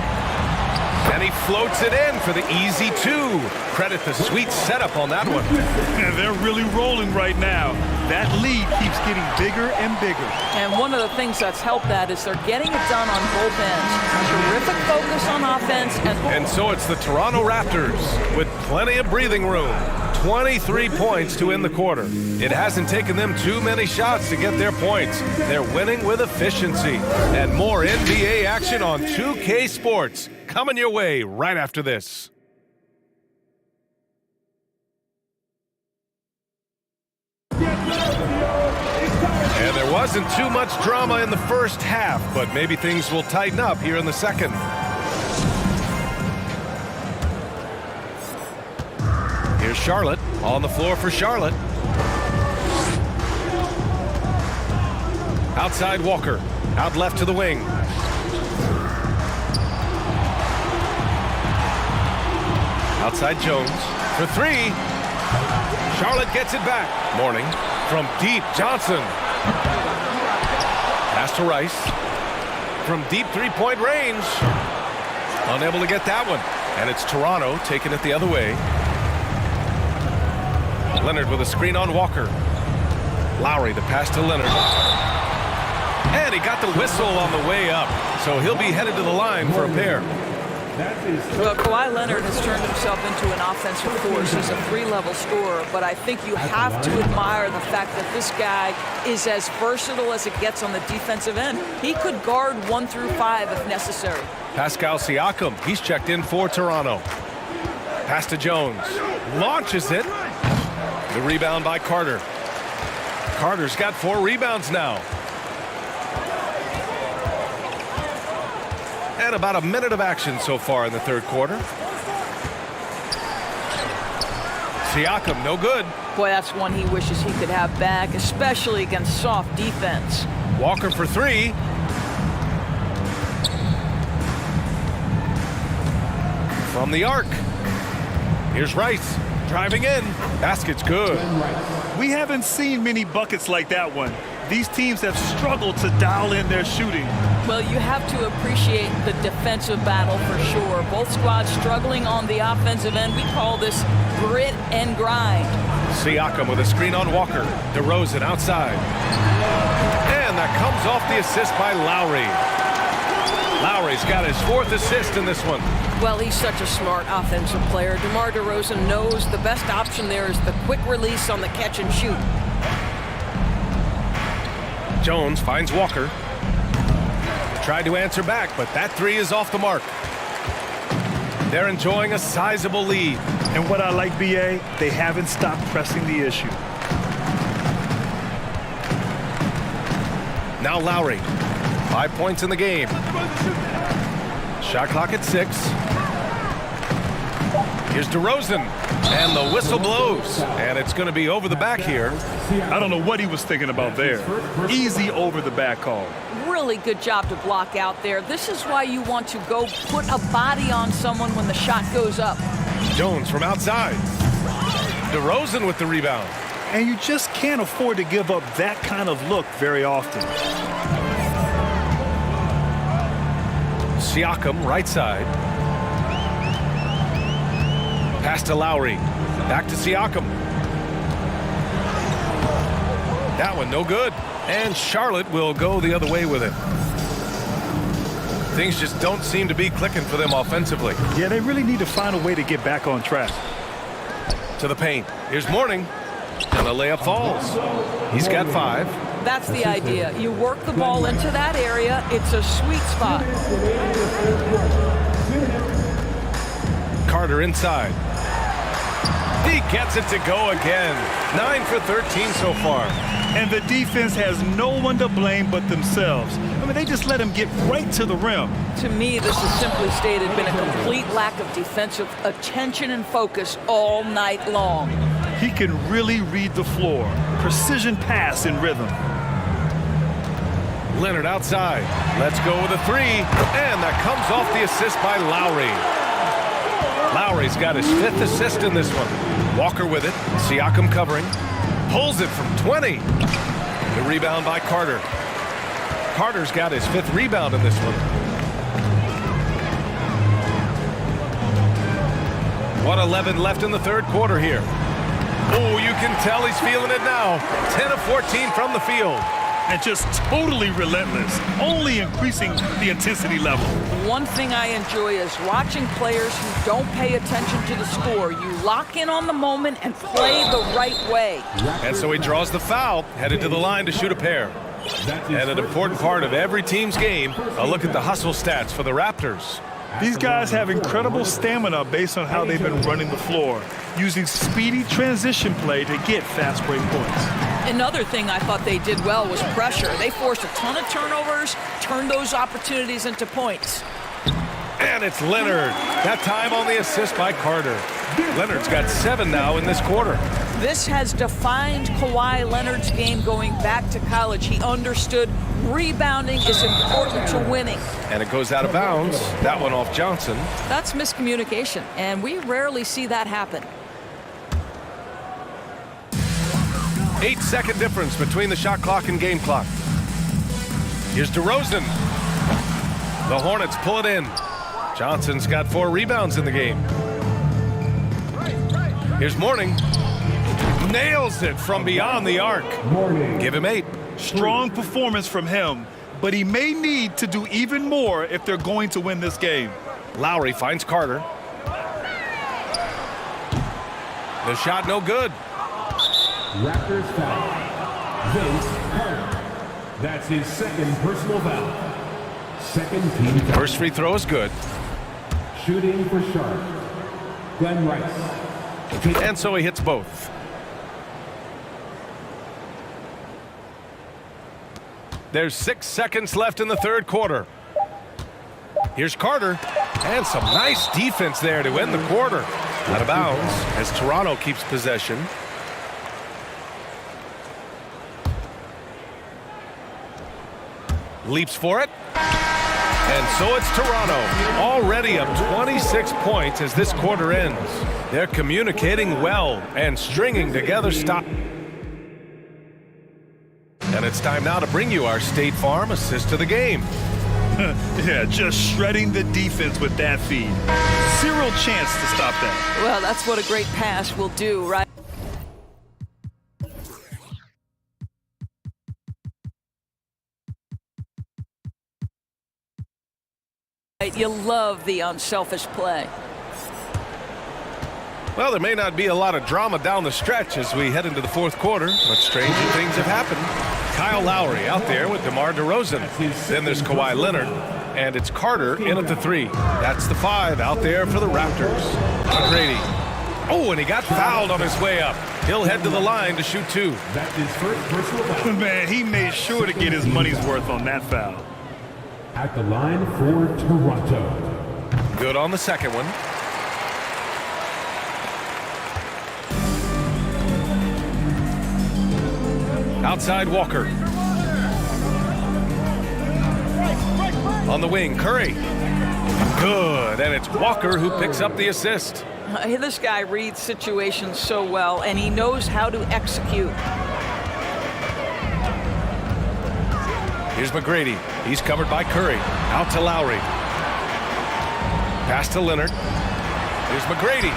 [SPEAKER 9] And he floats it in for the easy 2. Credit the sweet setup on that one.
[SPEAKER 11] And they're really rolling right now. That lead keeps getting bigger and bigger.
[SPEAKER 10] And one of the things that's helped that is they're getting it done on both ends. Terrific focus on offense.
[SPEAKER 9] And so it's the Toronto Raptors with plenty of breathing room. 23 points to end the quarter. It hasn't taken them too many shots to get their points. They're winning with efficiency. And more NBA action on 2K Sports. Coming your way right after this. And there wasn't too much drama in the first half, but maybe things will tighten up here in the second. Here's Charlotte on the floor for Charlotte. Outside Walker, out left to the wing. Outside Jones for 3. Charlotte gets it back. Morning from deep. Johnson. Pass to Rice. From deep 3-point range. Unable to get that one. And it's Toronto taking it the other way. Leonard with a screen on Walker. Lowry, the pass to Leonard. And he got the whistle on the way up. So he'll be headed to the line for a pair.
[SPEAKER 10] Well, Kawhi Leonard has turned himself into an offensive force. He's a 3-level scorer, but I think you have to admire the fact that this guy is as versatile as it gets on the defensive end. He could guard 1 through 5 if necessary.
[SPEAKER 9] Pascal Siakam, he's checked in for Toronto. Pass to Jones. Launches it. The rebound by Carter. Carter's got 4 rebounds now. And about a minute of action so far in the third quarter. Siakam, no good.
[SPEAKER 10] Boy, that's one he wishes he could have back, especially against soft defense.
[SPEAKER 9] Walker for 3. From the arc. Here's Rice, driving in. Basket's good.
[SPEAKER 11] We haven't seen many buckets like that one. These teams have struggled to dial in their shooting.
[SPEAKER 10] Well, you have to appreciate the defensive battle for sure. Both squads struggling on the offensive end. We call this grit and grind.
[SPEAKER 9] Siakam with a screen on Walker. DeRozan outside. And that comes off the assist by Lowry. Lowry's got his 4th assist in this one.
[SPEAKER 10] Well, he's such a smart offensive player. DeMar DeRozan knows the best option there is the quick release on the catch and shoot.
[SPEAKER 9] Jones finds Walker. tried to answer back, but that three is off the mark. They're enjoying a sizable lead.
[SPEAKER 11] And what I like, BA, they haven't stopped pressing the issue.
[SPEAKER 9] Now Lowry. 5 points in the game. Shot clock at 6. Here's DeRozan. And the whistle blows. And it's going to be over the back here.
[SPEAKER 11] I don't know what he was thinking about there. Easy over the back call.
[SPEAKER 10] Really good job to block out there. This is why you want to go put a body on someone when the shot goes up.
[SPEAKER 9] Jones from outside. DeRozan with the rebound.
[SPEAKER 11] And you just can't afford to give up that kind of look very often.
[SPEAKER 9] Siakam, right side. Pass to Lowry. Back to Siakam. That one no good. And Charlotte will go the other way with it. Things just don't seem to be clicking for them offensively.
[SPEAKER 11] Yeah, they really need to find a way to get back on track.
[SPEAKER 9] To the paint. Here's Mourning. And the layup falls. He's got 5.
[SPEAKER 10] That's the idea. You work the ball into that area. It's a sweet spot.
[SPEAKER 9] Carter inside. He gets it to go again. 9 for 13 so far.
[SPEAKER 11] And the defense has no one to blame but themselves. I mean, they just let him get right to the rim.
[SPEAKER 10] To me, this has simply stated been a complete lack of defensive attention and focus all night long.
[SPEAKER 11] He can really read the floor. Precision pass in rhythm.
[SPEAKER 9] Leonard outside. Let's go with a 3. And that comes off the assist by Lowry. Lowry's got his 5th assist in this one. Walker with it. Siakam covering. Pulls it from 20. The rebound by Carter. Carter's got his 5th rebound in this one. 1:11 left in the third quarter here. Oh, you can tell he's feeling it now. 10 of 14 from the field.
[SPEAKER 11] And just totally relentless, only increasing the intensity level.
[SPEAKER 10] One thing I enjoy is watching players who don't pay attention to the score. You lock in on the moment and play the right way.
[SPEAKER 9] And so he draws the foul, headed to the line to shoot a pair. And an important part of every team's game, a look at the hustle stats for the Raptors.
[SPEAKER 11] These guys have incredible stamina based on how they've been running the floor, using speedy transition play to get fast break points.
[SPEAKER 10] Another thing I thought they did well was pressure. They forced a ton of turnovers, turned those opportunities into points.
[SPEAKER 9] And it's Leonard. That time on the assist by Carter. Leonard's got 7 now in this quarter.
[SPEAKER 10] This has defined Kawhi Leonard's game going back to college. He understood rebounding is important to winning.
[SPEAKER 9] And it goes out of bounds. That one off Johnson.
[SPEAKER 10] That's miscommunication, and we rarely see that happen.
[SPEAKER 9] 8-second difference between the shot clock and game clock. Here's DeRozan. The Hornets pull it in. Johnson's got 4 rebounds in the game. Here's Mourning. Nails it from beyond the arc. Give him 8.
[SPEAKER 11] Strong performance from him, but he may need to do even more if they're going to win this game.
[SPEAKER 9] Lowry finds Carter. The shot no good.
[SPEAKER 12] Raptors foul. Vince Carter. That's his 2nd personal foul. 2nd team foul.
[SPEAKER 9] First free throw is good.
[SPEAKER 12] Shooting for Charlotte, Glenn Rice.
[SPEAKER 9] And so he hits both. There's 6 seconds left in the third quarter. Here's Carter. And some nice defense there to end the quarter. Out of bounds as Toronto keeps possession. Leaps for it. And so it's Toronto, already up 26 points as this quarter ends. They're communicating well and stringing together stop. And it's time now to bring you our State Farm assist of the game.
[SPEAKER 11] Yeah, just shredding the defense with that feed. Zero chance to stop that.
[SPEAKER 10] Well, that's what a great pass will do, right? You love the unselfish play.
[SPEAKER 9] Well, there may not be a lot of drama down the stretch as we head into the fourth quarter, but stranger things have happened. Kyle Lowry out there with DeMar DeRozan. Then there's Kawhi Leonard, and it's Carter in at the 3. That's the 5 out there for the Raptors. McGrady. Oh, and he got fouled on his way up. He'll head to the line to shoot 2.
[SPEAKER 12] That's his first personal foul.
[SPEAKER 11] Man, he made sure to get his money's worth on that foul.
[SPEAKER 12] At the line for Toronto.
[SPEAKER 9] Good on the second one. Outside Walker. On the wing, Curry. Good, and it's Walker who picks up the assist.
[SPEAKER 10] This guy reads situations so well, and he knows how to execute.
[SPEAKER 9] Here's McGrady. He's covered by Curry. Out to Lowry. Pass to Leonard. Here's McGrady.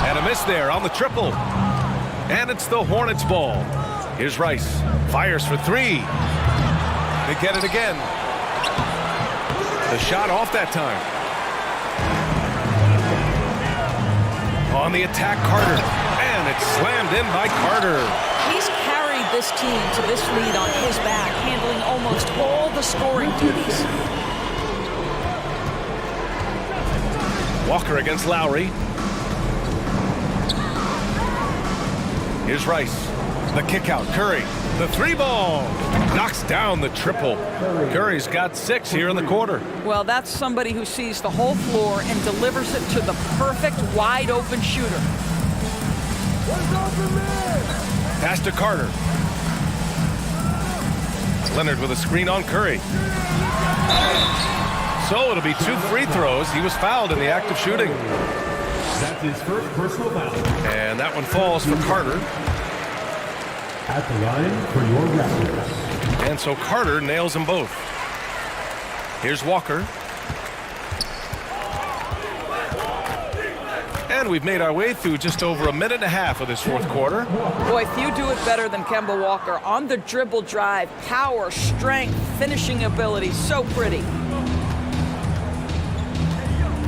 [SPEAKER 9] And a miss there on the triple. And it's the Hornets ball. Here's Rice. Fires for 3. They get it again. The shot off that time. On the attack, Carter. And it's slammed in by Carter.
[SPEAKER 10] He's carried this team to this lead on his back, handling almost all the scoring duties.
[SPEAKER 9] Walker against Lowry. Here's Rice. The kick out. Curry. The 3 ball. Knocks down the triple. Curry's got 6 here in the quarter.
[SPEAKER 10] Well, that's somebody who sees the whole floor and delivers it to the perfect wide open shooter.
[SPEAKER 9] Pass to Carter. Leonard with a screen on Curry. So it'll be 2 free throws. He was fouled in the act of shooting.
[SPEAKER 12] That's his first personal foul.
[SPEAKER 9] And that one falls for Carter.
[SPEAKER 12] At the line for your Raptors.
[SPEAKER 9] And so Carter nails them both. Here's Walker. And we've made our way through just over a minute and a half of this fourth quarter.
[SPEAKER 10] Boy, few do it better than Kemba Walker. On the dribble drive, power, strength, finishing ability, so pretty.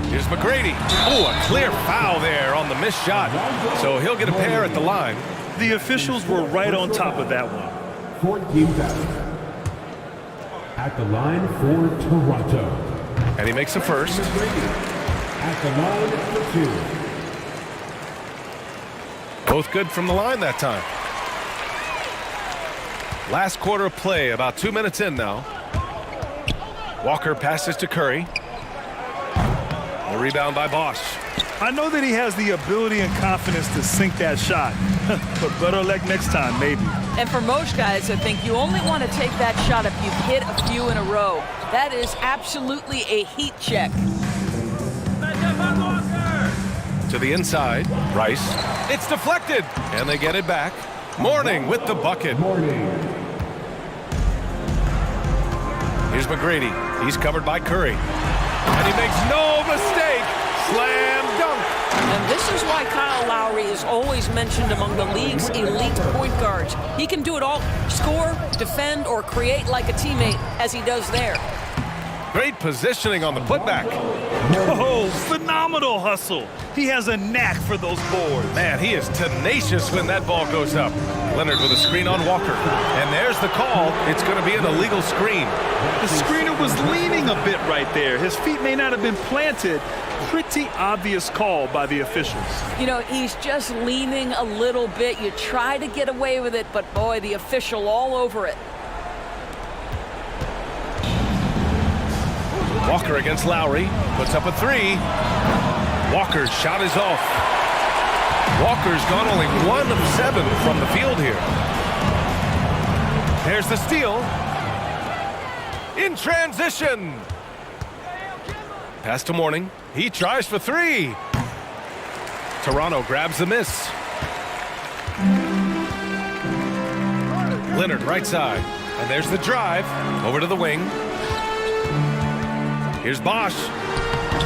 [SPEAKER 9] Here's McGrady. Oh, a clear foul there on the missed shot. So he'll get a pair at the line.
[SPEAKER 11] The officials were right on top of that one.
[SPEAKER 12] 14 fouls. At the line for Toronto.
[SPEAKER 9] And he makes the first.
[SPEAKER 12] At the line for 2.
[SPEAKER 9] Both good from the line that time. Last quarter of play, about 2 minutes in now. Walker passes to Curry. The rebound by Bosch.
[SPEAKER 11] I know that he has the ability and confidence to sink that shot, but better luck next time, maybe.
[SPEAKER 10] And for most guys, I think you only want to take that shot if you've hit a few in a row. That is absolutely a heat check.
[SPEAKER 9] To the inside, Rice. It's deflected, and they get it back. Mourning with the bucket. Here's McGrady. He's covered by Curry. And he makes no mistake. Slam dunk.
[SPEAKER 10] And this is why Kyle Lowry is always mentioned among the league's elite point guards. He can do it all. Score, defend, or create like a teammate, as he does there.
[SPEAKER 9] Great positioning on the putback.
[SPEAKER 11] Oh, phenomenal hustle. He has a knack for those boards.
[SPEAKER 9] Man, he is tenacious when that ball goes up. Leonard with a screen on Walker. And there's the call. It's going to be an illegal screen.
[SPEAKER 11] The screener was leaning a bit right there. His feet may not have been planted. Pretty obvious call by the officials.
[SPEAKER 10] You know, he's just leaning a little bit. You try to get away with it, but boy, the official all over it.
[SPEAKER 9] Walker against Lowry. Puts up a 3. Walker's shot is off. Walker's gone only 1 of 7 from the field here. There's the steal. In transition. Pass to Mourning. He tries for 3. Toronto grabs the miss. Leonard right side. And there's the drive. Over to the wing. Here's Bosch.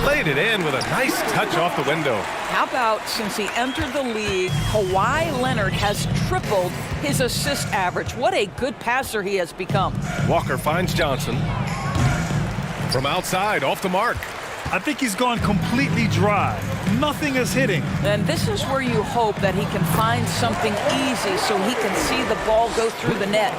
[SPEAKER 9] Played it in with a nice touch off the window.
[SPEAKER 10] How about since he entered the league, Kawhi Leonard has tripled his assist average. What a good passer he has become.
[SPEAKER 9] Walker finds Johnson. From outside, off the mark.
[SPEAKER 11] I think he's gone completely dry. nothing is hitting.
[SPEAKER 10] And this is where you hope that he can find something easy so he can see the ball go through the net.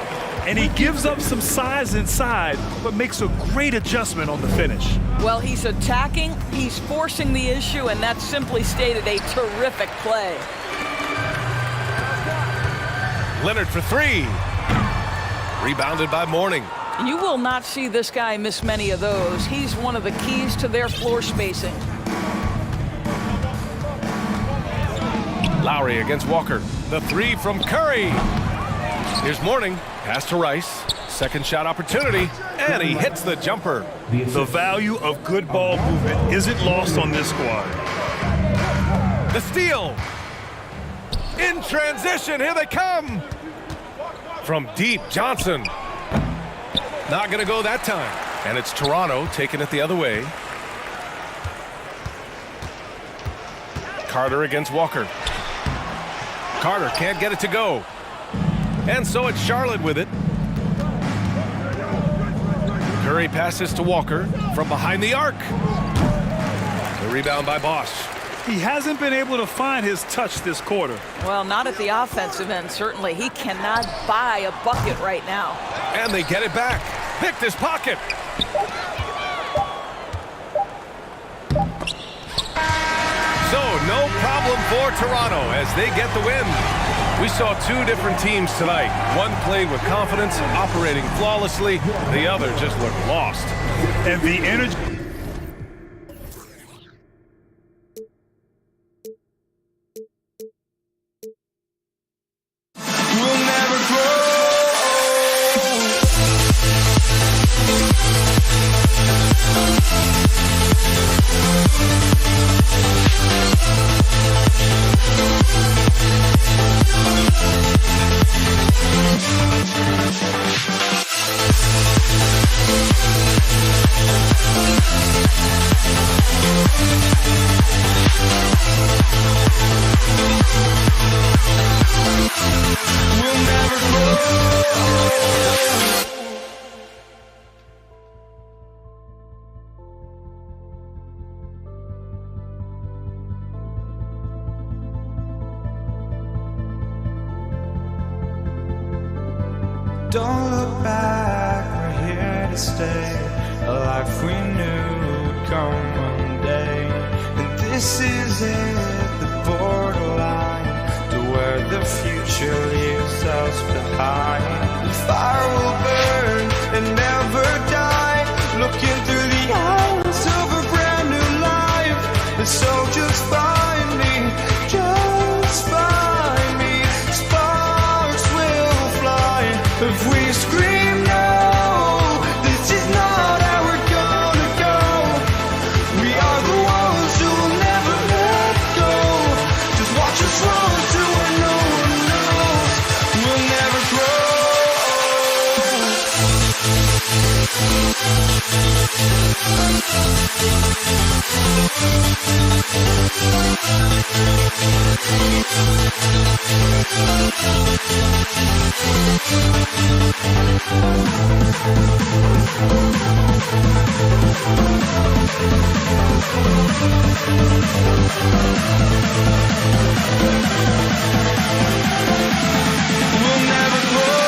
[SPEAKER 11] And he gives up some size inside, but makes a great adjustment on the finish.
[SPEAKER 10] Well, he's attacking, he's forcing the issue, and that's simply stated a terrific play.
[SPEAKER 9] Leonard for three. Rebounded by Mourning.
[SPEAKER 10] You will not see this guy miss many of those. He's one of the keys to their floor spacing.
[SPEAKER 9] Lowry against Walker. The three from Curry. Here's Mourning. Pass to Rice. Second shot opportunity. And he hits the jumper.
[SPEAKER 11] The value of good ball movement isn't lost on this squad.
[SPEAKER 9] The steal. In transition. Here they come. From deep, Johnson. Not going to go that time. And it's Toronto taking it the other way. Carter against Walker. Carter can't get it to go. And so it's Charlotte with it. Curry passes to Walker from behind the arc. The rebound by Bosch.
[SPEAKER 11] He hasn't been able to find his touch this quarter.
[SPEAKER 10] Well, not at the offensive end, certainly. He cannot buy a bucket right now.
[SPEAKER 9] And they get it back. Picked his pocket. So no problem for Toronto as they get the win. We saw two different teams tonight. One played with confidence, operating flawlessly. The other just looked lost.
[SPEAKER 11] And the energy...
[SPEAKER 1] We'll never grow. We'll never grow. Don't look back, we're here to stay. A life we knew would come one day. And this is it, the borderline to where the future leaves us behind. The fire will burn and never die, looking through the eyes of a brand new life. And so just find me, just find me. Sparks will fly if we scream no. This is not how we're gonna go. We are the ones who will never let go. Just watch us run to where no one knows. We'll never grow. We'll never grow. We'll never grow.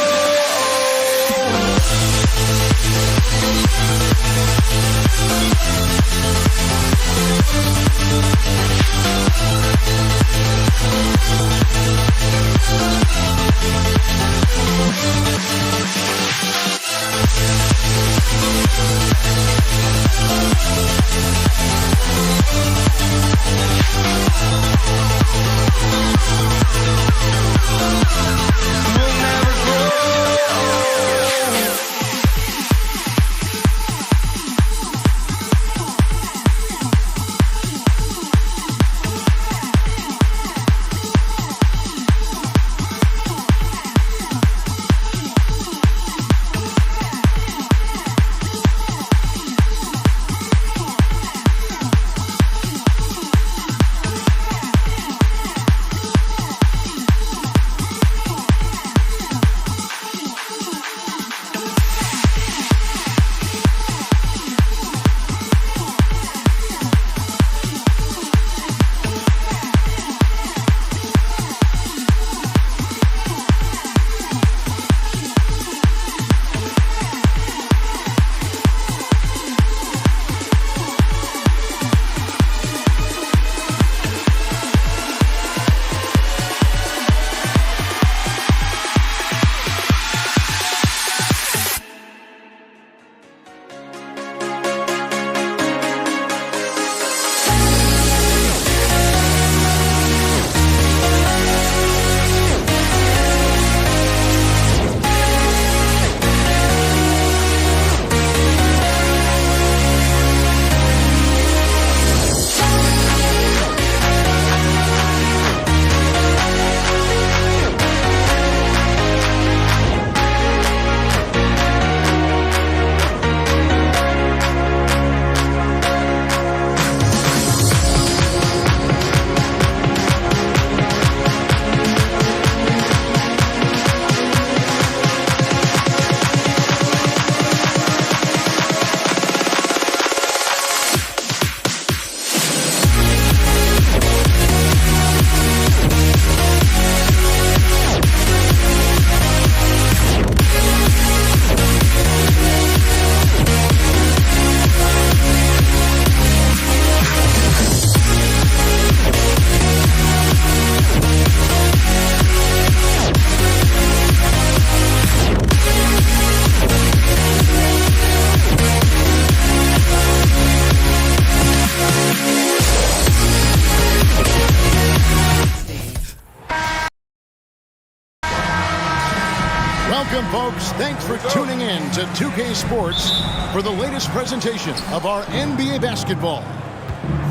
[SPEAKER 3] folks. Thanks for tuning in to 2K Sports for the latest presentation of our NBA basketball.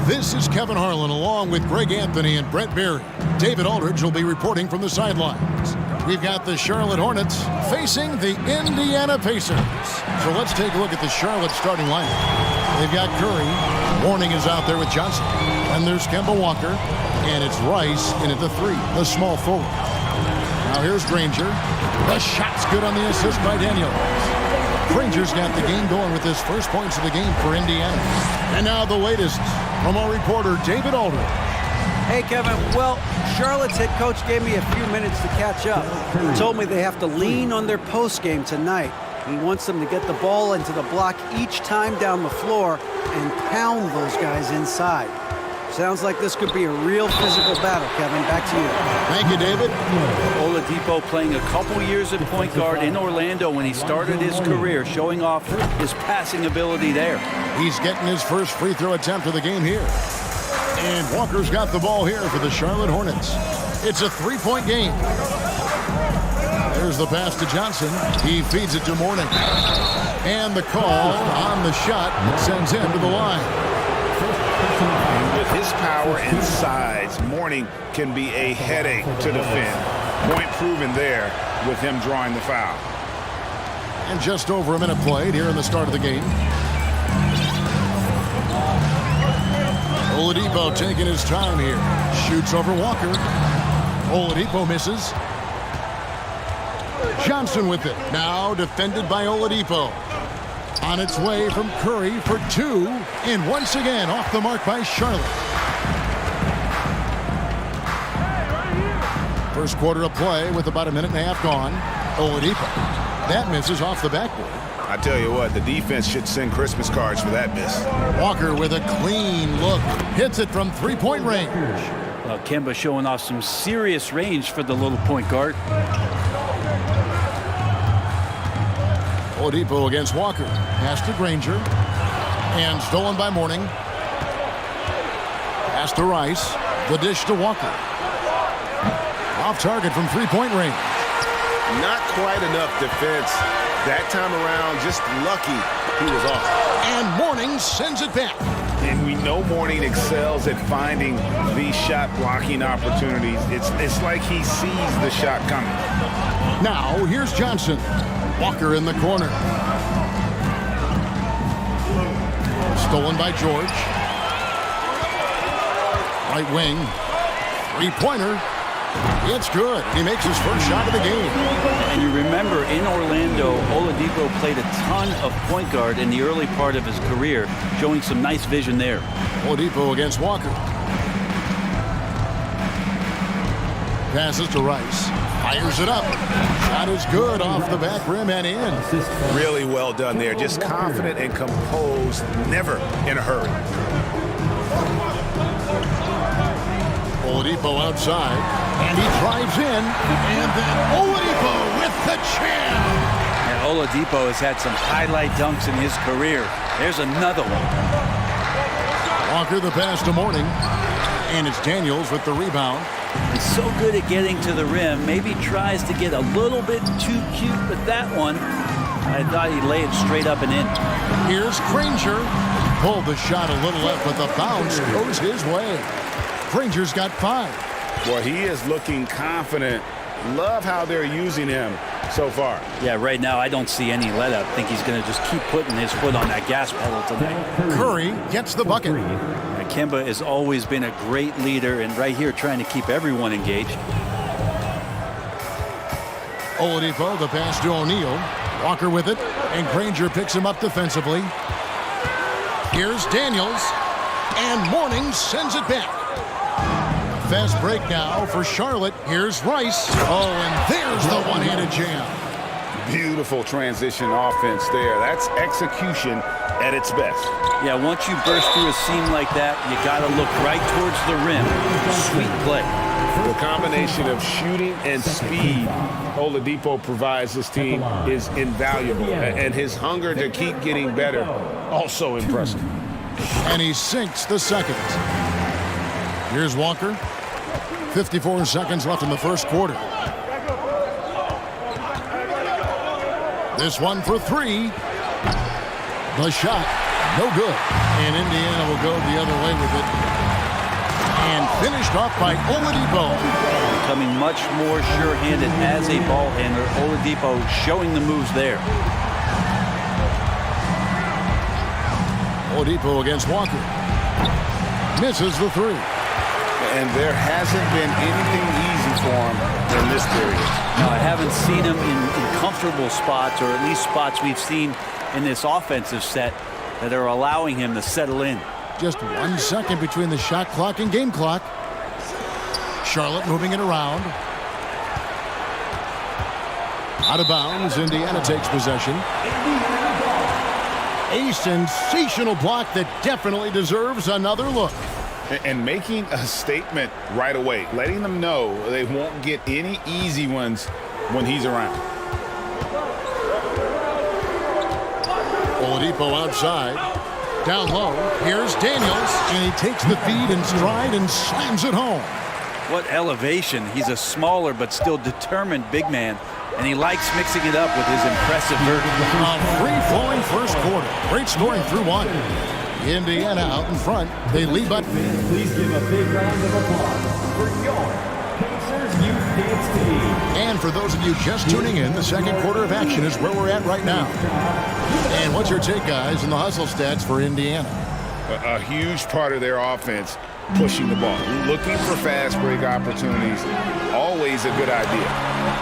[SPEAKER 3] This is Kevin Harlan along with Greg Anthony and Brent Berry. David Aldridge will be reporting from the sidelines. We've got the Charlotte Hornets facing the Indiana Pacers. So let's take a look at the Charlotte starting lineup. They've got Curry. Warning is out there with Johnson. And there's Kemba Walker. And it's Rice in at the 3, the small forward. Now here's Granger. The shot's good on the assist by Daniels. Granger's got the game going with his first points of the game for Indiana. And now the latest from our reporter, David Aldridge.
[SPEAKER 5] Hey, Kevin. Well, Charlotte's head coach gave me a few minutes to catch up. He told me they have to lean on their post game tonight. He wants them to get the ball into the block each time down the floor and pound those guys inside. Sounds like this could be a real physical battle, Kevin. Back to you.
[SPEAKER 3] Thank you, David.
[SPEAKER 13] Oladipo playing a couple years at point guard in Orlando when he started his career, showing off his passing ability there.
[SPEAKER 3] He's getting his first free throw attempt of the game here. And Walker's got the ball here for the Charlotte Hornets. It's a 3-point game. There's the pass to Johnson. He feeds it to Mourning. And the call on the shot sends him to the line.
[SPEAKER 6] With his power and size, Mourning can be a headache to defend. Point proven there with him drawing the foul.
[SPEAKER 3] And just over a minute played here in the start of the game. Oladipo taking his time here. Shoots over Walker. Oladipo misses. Johnson with it. Now defended by Oladipo. On its way from Curry for 2. And once again off the mark by Charlotte. First quarter of play with about a minute and a half gone. Oladipo. That misses off the backboard.
[SPEAKER 6] I tell you what, the defense should send Christmas cards for that miss.
[SPEAKER 3] Walker with a clean look. Hits it from 3-point range.
[SPEAKER 13] Well, Kemba showing off some serious range for the little point guard.
[SPEAKER 3] Oladipo against Walker. Pass to Granger. And stolen by Mourning. Pass to Rice. The dish to Walker. Off target from 3-point range.
[SPEAKER 6] Not quite enough defense. That time around, just lucky he was off.
[SPEAKER 3] And Mourning sends it back.
[SPEAKER 6] And we know Mourning excels at finding these shot blocking opportunities. It's like he sees the shot coming.
[SPEAKER 3] Now, here's Johnson. Walker in the corner. Stolen by George. Right wing. 3-pointer. It's good. He makes his first shot of the game.
[SPEAKER 13] And you remember in Orlando, Oladipo played a ton of point guard in the early part of his career, showing some nice vision there.
[SPEAKER 3] Oladipo against Walker. Passes to Rice. Fires it up. Shot is good off the back rim and in.
[SPEAKER 6] Really well done there. Just confident and composed, never in a hurry.
[SPEAKER 3] Oladipo outside, and he drives in, and then Oladipo with the jam.
[SPEAKER 13] And Oladipo has had some highlight dunks in his career. There's another one.
[SPEAKER 3] Walker the pass to Mourning, and it's Daniels with the rebound.
[SPEAKER 13] He's so good at getting to the rim. Maybe tries to get a little bit too cute with that one. I thought he'd lay it straight up and in.
[SPEAKER 3] Here's Granger. Pulled the shot a little left, but the bounce goes his way. Granger's got 5.
[SPEAKER 6] Well, he is looking confident. Love how they're using him so far.
[SPEAKER 13] Yeah, right now I don't see any let up. I think he's going to just keep putting his foot on that gas pedal tonight.
[SPEAKER 3] Curry gets the bucket.
[SPEAKER 13] Kemba has always been a great leader, and right here trying to keep everyone engaged.
[SPEAKER 3] Oladipo, the pass to O'Neal. Walker with it, and Granger picks him up defensively. Here's Daniels, and Mourning sends it back. Fast break now for Charlotte. Here's Rice. Oh, and there's the one-handed jam.
[SPEAKER 6] Beautiful transition offense there. That's execution at its best.
[SPEAKER 13] Yeah, once you burst through a seam like that, you got to look right towards the rim. Sweet play.
[SPEAKER 6] The combination of shooting and speed Oladipo provides this team is invaluable. And his hunger to keep getting better, also impressive.
[SPEAKER 3] And he sinks the second. Here's Walker. 54 seconds left in the first quarter. This one for three. The shot, no good. And Indiana will go the other way with it. And finished off by Oladipo.
[SPEAKER 13] Becoming much more sure-handed as a ball handler. Oladipo showing the moves there.
[SPEAKER 3] Oladipo against Walker. Misses the three.
[SPEAKER 6] And there hasn't been anything easy for him in this period.
[SPEAKER 13] No, I haven't seen him in comfortable spots, or at least spots we've seen in this offensive set that are allowing him to settle in.
[SPEAKER 3] Just 1 second between the shot clock and game clock. Charlotte moving it around. Out of bounds, Indiana takes possession. A sensational block that definitely deserves another look.
[SPEAKER 6] And making a statement right away, letting them know they won't get any easy ones when he's around.
[SPEAKER 3] Oladipo outside. Down low. Here's Daniels. And he takes the feed in stride and slams it home.
[SPEAKER 13] What elevation. He's a smaller but still determined big man. And he likes mixing it up with his impressive vertical.
[SPEAKER 3] A free-flowing first quarter. Great scoring through one. Indiana out in front. They lead by...
[SPEAKER 12] Please give a big round of applause for your Pacers Youth Dance Team.
[SPEAKER 3] And for those of you just tuning in, the second quarter of action is where we're at right now. And what's your take, guys, in the hustle stats for Indiana?
[SPEAKER 6] A huge part of their offense, pushing the ball, looking for fast break opportunities, always a good idea.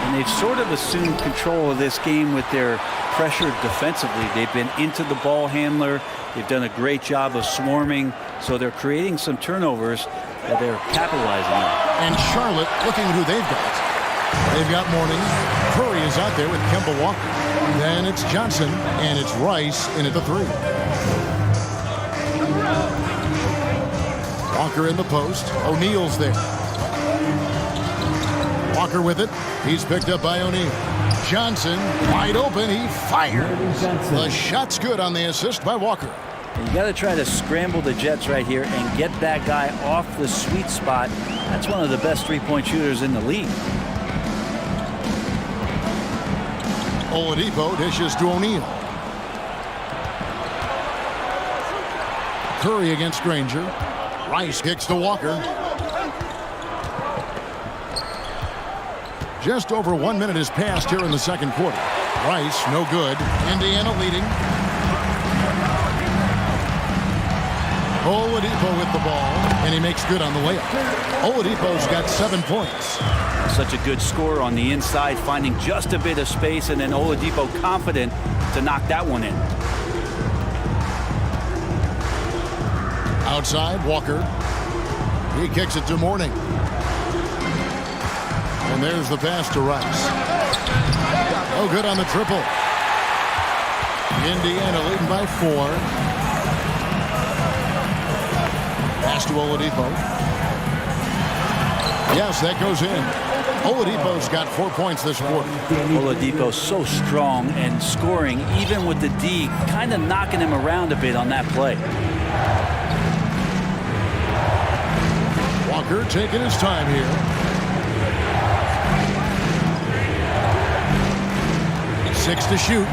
[SPEAKER 13] And they've sort of assumed control of this game with their pressure defensively. They've been into the ball handler. They've done a great job of swarming, so they're creating some turnovers that they're capitalizing on.
[SPEAKER 3] And Charlotte, looking at who they've got. They've got Mourning. Curry is out there with Kemba Walker. Then it's Johnson, and it's Rice in at the three. Walker in the post. O'Neal's there. Walker with it. He's picked up by O'Neal. Johnson, wide open. He fired. The shot's good on the assist by Walker.
[SPEAKER 13] And you got to try to scramble the Jets right here and get that guy off the sweet spot. That's one of the best three-point shooters in the league.
[SPEAKER 3] Oladipo dishes to O'Neal. Curry against Granger. Rice kicks to Walker. Just over 1 minute has passed here in the second quarter. Rice, no good. Indiana leading. Oladipo with the ball, and he makes good on the layup. Oladipo's got 7 points.
[SPEAKER 13] Such a good score on the inside, finding just a bit of space, and then Oladipo confident to knock that one in.
[SPEAKER 3] Outside, Walker. He kicks it to Mourning. And there's the pass to Rice. Oh, good on the triple. Indiana leading by 4. Pass to Oladipo. Yes, that goes in. Oladipo's got 4 points this quarter.
[SPEAKER 13] Oladipo so strong and scoring, even with the D, kind of knocking him around a bit on that play.
[SPEAKER 3] Walker taking his time here. 6 to shoot.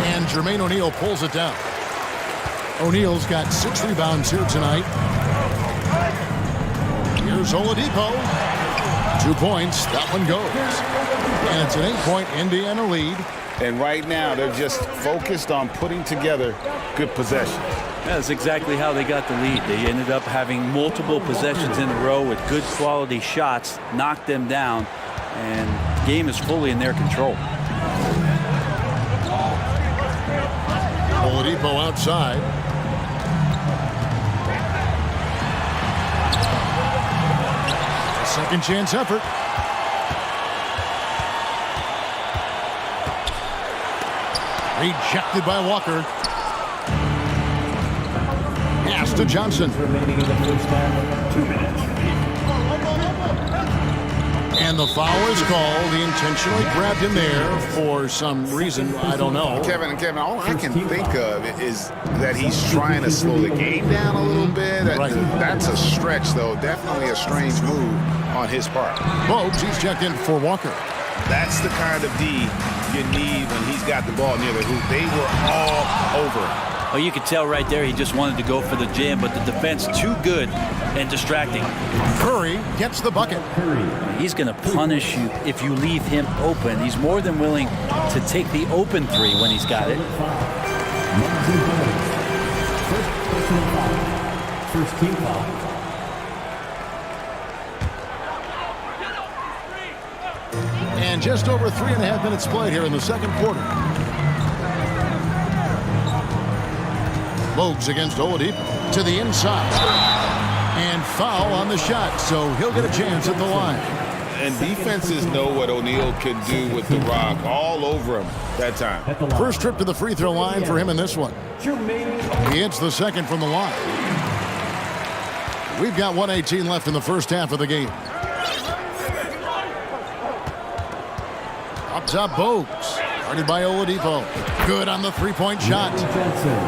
[SPEAKER 3] And Jermaine O'Neal pulls it down. O'Neal's got 6 rebounds here tonight. Here's Oladipo. 2 points. That one goes. And it's an 8-point Indiana lead.
[SPEAKER 6] And right now, they're just focused on putting together good possessions.
[SPEAKER 13] That's exactly how they got the lead. They ended up having multiple possessions in a row with good quality shots, knocked them down, and the game is fully in their control.
[SPEAKER 3] Oladipo outside. A second chance effort. Rejected by Walker. Pass to Johnson.
[SPEAKER 12] Remaining in the first half, 2 minutes.
[SPEAKER 3] And the foul is called. He intentionally grabbed him there for some reason. I don't know.
[SPEAKER 6] Kevin, all I can think of is that he's trying to slow the game down a little bit.
[SPEAKER 3] Right.
[SPEAKER 6] That's a stretch, though. Definitely a strange move on his part.
[SPEAKER 3] Bogues, he's checked in for Walker.
[SPEAKER 6] That's the kind of D you need when he's got the ball near the hoop. They were all over him.
[SPEAKER 13] Oh, you could tell right there he just wanted to go for the jam, but the defense too good and distracting.
[SPEAKER 3] Curry gets the bucket.
[SPEAKER 13] He's going to punish you if you leave him open. He's more than willing to take the open three when he's got it.
[SPEAKER 12] First team foul.
[SPEAKER 3] And just over 3.5 minutes played here in the second quarter. Bogues against Oladipo to the inside. And foul on the shot, so he'll get a chance at the line.
[SPEAKER 8] And defenses know what O'Neal can do with the rock all over him that time.
[SPEAKER 3] First trip to the free throw line for him in this one. He hits the second from the line. We've got 1:18 left in the first half of the game. Up top, Bogues. Guarded by Oladipo. Good on the three-point shot.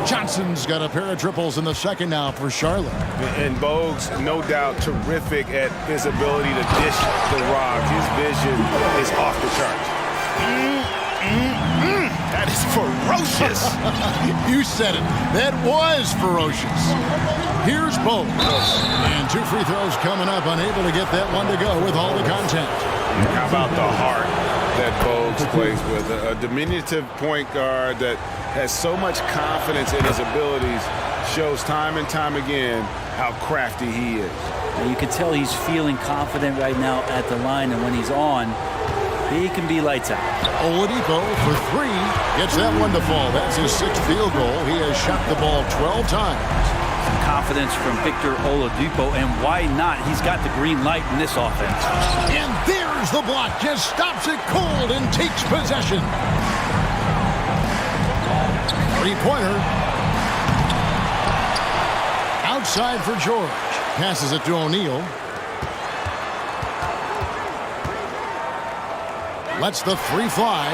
[SPEAKER 3] Johnson's got a pair of triples in the second now for Charlotte.
[SPEAKER 6] And Bogues, no doubt, terrific at his ability to dish the rock. His vision is off the charts. That is ferocious.
[SPEAKER 3] You said it. That was ferocious. Here's Bogues. And 2 free throws coming up. Unable to get that one to go with all the contact.
[SPEAKER 6] How about the heart that Bogues plays with? A diminutive point guard that has so much confidence in his abilities, shows time and time again how crafty he is.
[SPEAKER 13] And you can tell he's feeling confident right now at the line, and when he's on, he can be lights out.
[SPEAKER 3] Oladipo for 3. Gets that one to fall. That's his 6th field goal. He has shot the ball 12 times.
[SPEAKER 13] Some confidence from Victor Oladipo, and why not? He's got the green light in this offense.
[SPEAKER 3] And there's the block. Just stops it cold and takes possession. 3-pointer. Outside for George. Passes it to O'Neal. Lets the 3 fly.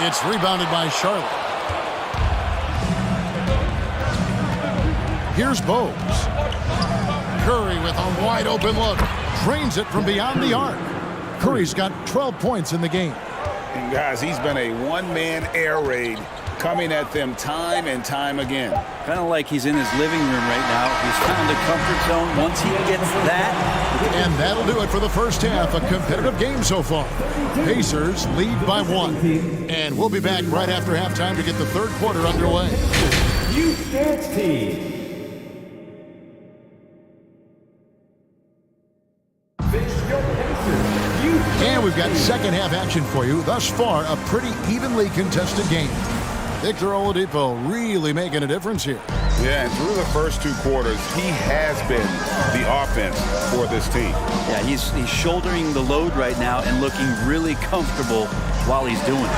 [SPEAKER 3] It's rebounded by Charlotte. Here's Bogues. Curry with a wide open look. Drains it from beyond the arc. Curry's got 12 points in the game.
[SPEAKER 6] And guys, he's been a one-man air raid coming at them time and time again.
[SPEAKER 13] Kind of like he's in his living room right now. He's found a comfort zone. Once he gets that.
[SPEAKER 3] And that'll do it for the first half. A competitive game so far. Pacers lead by 1. And we'll be back right after halftime to get the third quarter underway.
[SPEAKER 12] Houston's team.
[SPEAKER 3] And we've got second half action for you. Thus far, a pretty evenly contested game. Victor Oladipo really making a difference here.
[SPEAKER 6] Yeah, and through the first 2 quarters, he has been the offense for this team.
[SPEAKER 13] Yeah, he's shouldering the load right now and looking really comfortable while he's doing it.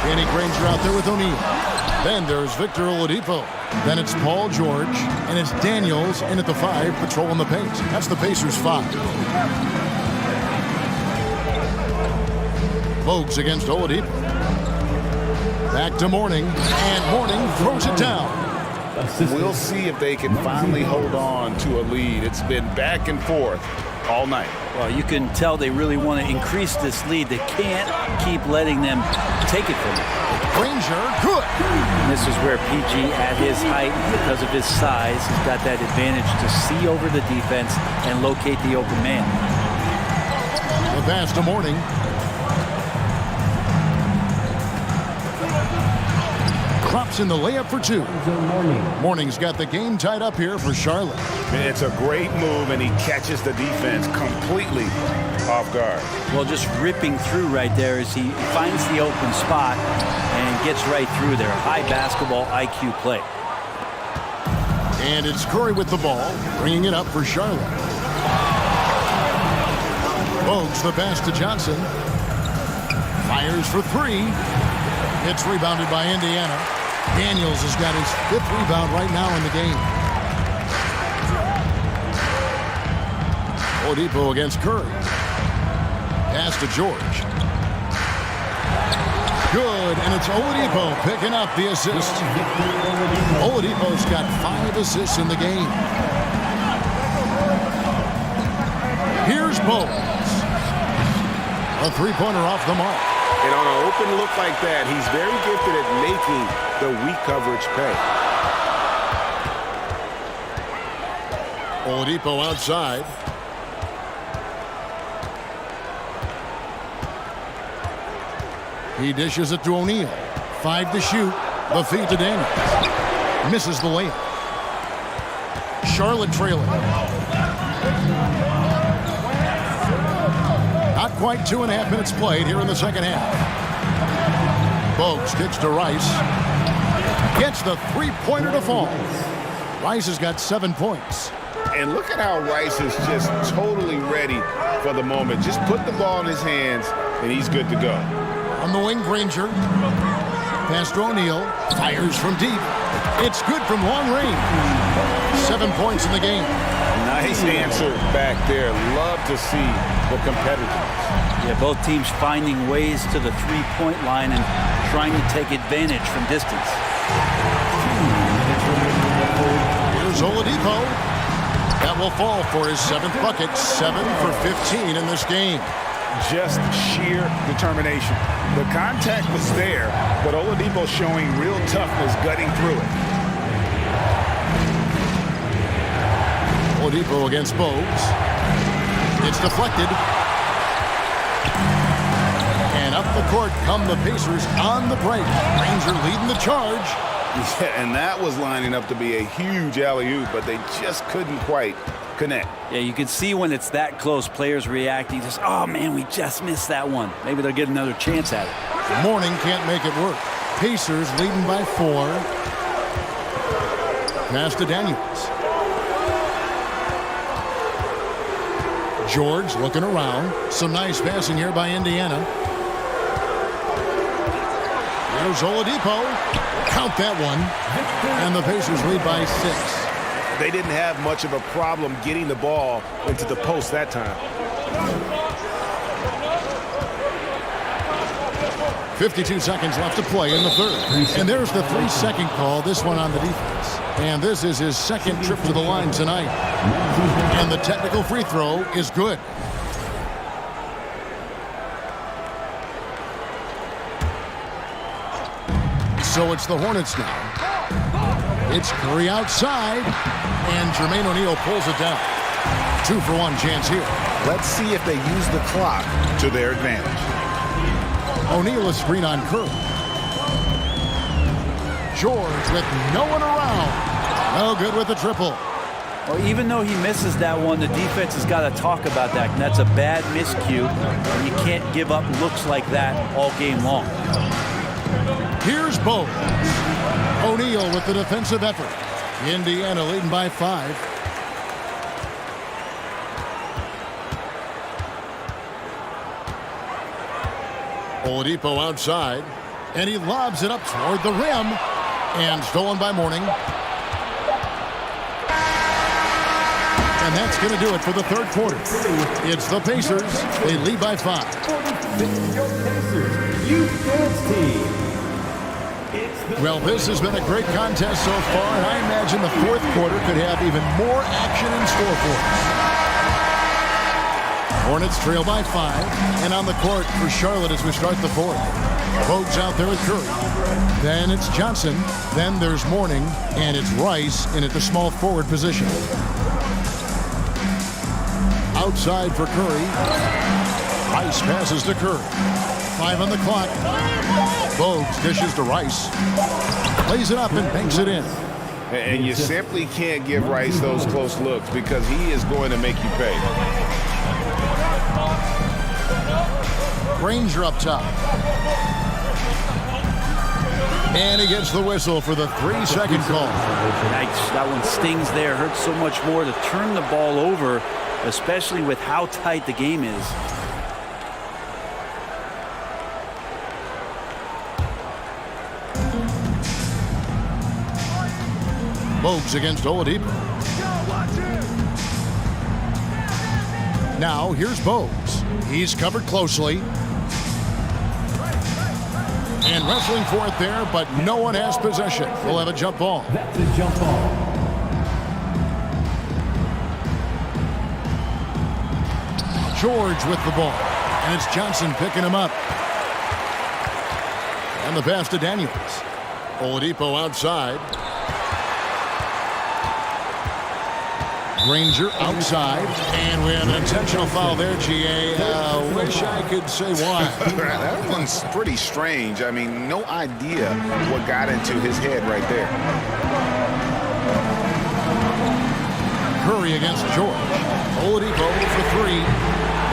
[SPEAKER 3] Danny Granger out there with O'Neal. Then there's Victor Oladipo. Then it's Paul George. And it's Daniels in at the 5, patrolling the paint. That's the Pacers' 5. Bogues against Oladipo. Back to Mourning, and Mourning throws it down.
[SPEAKER 6] We'll see if they can finally hold on to a lead. It's been back and forth all night.
[SPEAKER 13] Well, you can tell they really want to increase this lead. They can't keep letting them take it from them.
[SPEAKER 3] Granger, good.
[SPEAKER 13] And this is where PG, at his height, because of his size, has got that advantage to see over the defense and locate the open man.
[SPEAKER 3] The pass to Mourning. Drops in the layup for 2. Mourning's got the game tied up here for Charlotte.
[SPEAKER 6] It's a great move, and he catches the defense completely off guard.
[SPEAKER 13] Well, just ripping through right there as he finds the open spot and gets right through there. High basketball IQ play.
[SPEAKER 3] And it's Curry with the ball, bringing it up for Charlotte. Bogues the pass to Johnson. Fires for 3. It's rebounded by Indiana. Daniels has got his 5th rebound right now in the game. Oladipo against Curry. Pass to George. Good, and it's Oladipo picking up the assist. Oladipo's got 5 assists in the game. Here's Bogues. A three-pointer off the mark.
[SPEAKER 6] And on an open look like that, he's very gifted at making the weak coverage pay.
[SPEAKER 3] Oladipo outside. He dishes it to O'Neal. 5 to shoot. The feed to Daniels. Misses the layup. Charlotte trailing. Not quite 2.5 minutes played here in the second half. Bogues kicks to Rice. Gets the three-pointer to fall. Rice has got 7 points.
[SPEAKER 6] And look at how Rice is just totally ready for the moment. Just put the ball in his hands, and he's good to go.
[SPEAKER 3] On the wing, Granger. Pass to O'Neal. Fires from deep. It's good from long range. 7 points in the game.
[SPEAKER 6] Nice answer back there. Love to see the competitiveness.
[SPEAKER 13] Yeah, both teams finding ways to the three-point line and trying to take advantage from distance.
[SPEAKER 3] Here's Oladipo. That will fall for his 7th bucket. 7 for 15 in this game.
[SPEAKER 6] Just sheer determination. The contact was there, but Oladipo showing real toughness gutting through it.
[SPEAKER 3] Oladipo against Bogues. It's deflected. And up the court come the Pacers on the break. Granger leading the charge.
[SPEAKER 6] Yeah, and that was lining up to be a huge alley-oop, but they just couldn't quite connect.
[SPEAKER 13] Yeah, you can see when it's that close, players reacting just, oh man, we just missed that one. Maybe they'll get another chance at it.
[SPEAKER 3] Mourning can't make it work. Pacers leading by 4. Pass to Daniels. George looking around. Some nice passing here by Indiana. Here's Oladipo. Count that one. And the Pacers lead by 6.
[SPEAKER 6] They didn't have much of a problem getting the ball into the post that time.
[SPEAKER 3] 52 seconds left to play in the third. And there's the 3-second call, this one on the defense. And this is his 2nd trip to the line tonight. And the technical free throw is good. So it's the Hornets now. It's Curry outside, and Jermaine O'Neal pulls it down. 2-for-1 chance here.
[SPEAKER 6] Let's see if they use the clock to their advantage.
[SPEAKER 3] O'Neal a screen on Curry. George with no one around. No good with the triple.
[SPEAKER 13] Well, even though he misses that one, the defense has got to talk about that. And that's a bad miscue. And you can't give up looks like that all game long.
[SPEAKER 3] Here's Bogues. O'Neal with the defensive effort. Indiana leading by 5. Oladipo outside, and he lobs it up toward the rim, and stolen by Mourning. And that's going to do it for the third quarter. It's the Pacers. They lead by 5. Well, this has been a great contest so far, and I imagine the fourth quarter could have even more action in store for us. Hornets trail by 5, and on the court for Charlotte as we start the fourth. Bogues out there with Curry. Then it's Johnson. Then there's Mourning, and it's Rice in at the small forward position. Outside for Curry. Rice passes to Curry. 5 on the clock. Bogues dishes to Rice. Lays it up and banks it in.
[SPEAKER 6] And you simply can't give Rice those close looks because he is going to make you pay.
[SPEAKER 3] Granger up top. And he gets the whistle for the 3-second call.
[SPEAKER 13] Nice. That one stings there. Hurts so much more to turn the ball over, especially with how tight the game is.
[SPEAKER 3] Bogues against Oladipo. Now here's Bogues. He's covered closely. And wrestling for it there, but no one has possession. We'll have a jump ball.
[SPEAKER 12] That's a jump ball.
[SPEAKER 3] George with the ball. And it's Johnson picking him up. And the pass to Daniels. Oladipo outside. Granger outside. And we have an intentional foul there, GA. Wish I could say why.
[SPEAKER 6] That one's pretty strange. I mean, no idea what got into his head right there.
[SPEAKER 3] Curry against George. Oladipo for three.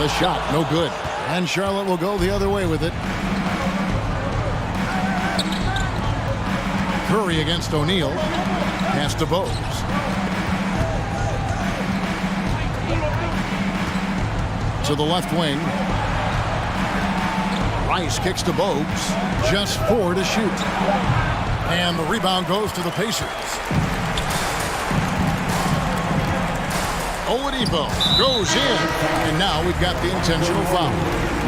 [SPEAKER 3] The shot, no good. And Charlotte will go the other way with it. Curry against O'Neal. Pass to Bose. To the left wing. Rice kicks to Bose. Just 4 to shoot. And the rebound goes to the Pacers. Oladipo goes in. And now we've got the intentional foul.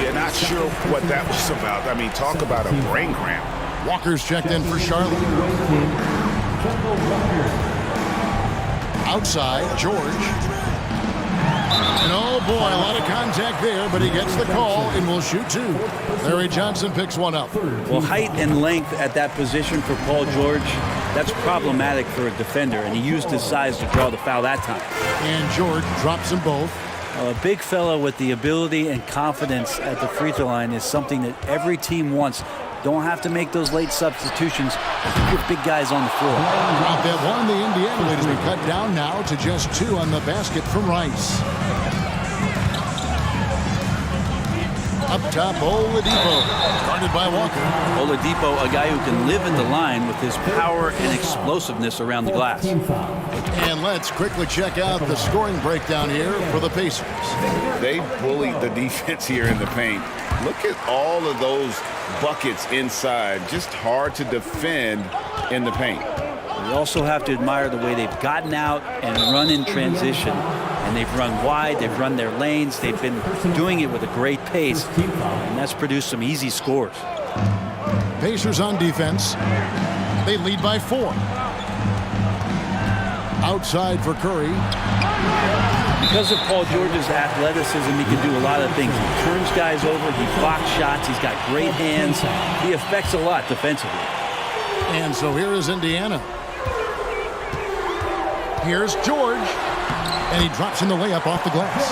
[SPEAKER 6] Yeah, not sure what that was about. I mean, talk about a brain cramp.
[SPEAKER 3] Walker's checked in for Charlotte. Outside, George. And oh boy, a lot of contact there, but he gets the call and will shoot 2. Larry Johnson picks one up.
[SPEAKER 13] Well, height and length at that position for Paul George, that's problematic for a defender, and he used his size to draw the foul that time.
[SPEAKER 3] And George drops them both.
[SPEAKER 13] A big fellow with the ability and confidence at the free throw line is something that every team wants. Don't have to make those late substitutions. Get big guys on the floor.
[SPEAKER 3] Drop that one. The Indiana lead has been cut down now to just 2 on the basket from Rice. Up top, Oladipo, guarded by Walker.
[SPEAKER 13] Oladipo, a guy who can live in the line with his power and explosiveness around the glass.
[SPEAKER 3] And let's quickly check out the scoring breakdown here for the Pacers.
[SPEAKER 6] They bullied the defense here in the paint. Look at all of those buckets inside. Just hard to defend in the paint.
[SPEAKER 13] We also have to admire the way they've gotten out and run in transition. And they've run wide, they've run their lanes, they've been doing it with a great pace, and that's produced some easy scores.
[SPEAKER 3] Pacers on defense. They lead by 4. Outside for Curry.
[SPEAKER 13] Because of Paul George's athleticism, he can do a lot of things. He turns guys over, he blocks shots, he's got great hands. He affects a lot defensively.
[SPEAKER 3] And so here is Indiana. Here's George. And he drops in the layup off the glass.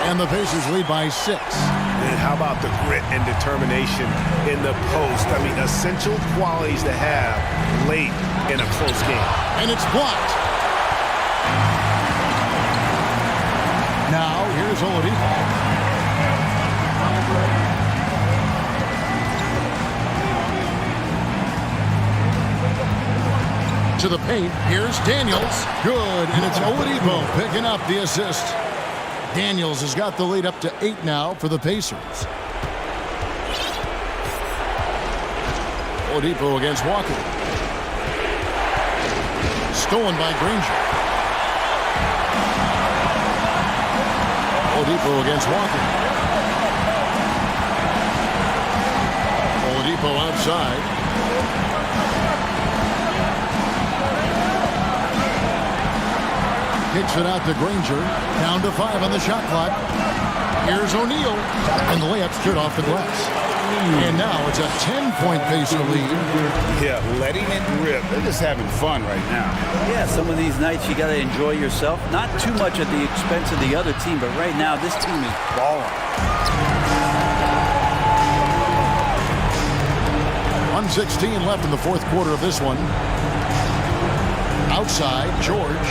[SPEAKER 3] And the Pacers lead by 6.
[SPEAKER 6] And how about the grit and determination in the post? I mean, essential qualities to have late in a close game.
[SPEAKER 3] And it's blocked. Now, here's Oladipo. To the paint. Here's Daniels. Good. And it's Oladipo picking up the assist. Daniels has got the lead up to 8 now for the Pacers. Oladipo against Walker. Stolen by Granger. Oladipo against Walker. Oladipo outside. Kicks it out to Granger. Down to 5 on the shot clock. Here's O'Neal. And the layup's good off the glass. And now it's a 10-point Pacer lead.
[SPEAKER 6] Yeah, letting it rip. They're just having fun right now.
[SPEAKER 13] Yeah, some of these nights you got to enjoy yourself. Not too much at the expense of the other team, but right now this team is balling.
[SPEAKER 3] 1:16 left in the 4th quarter of this one. Outside, George.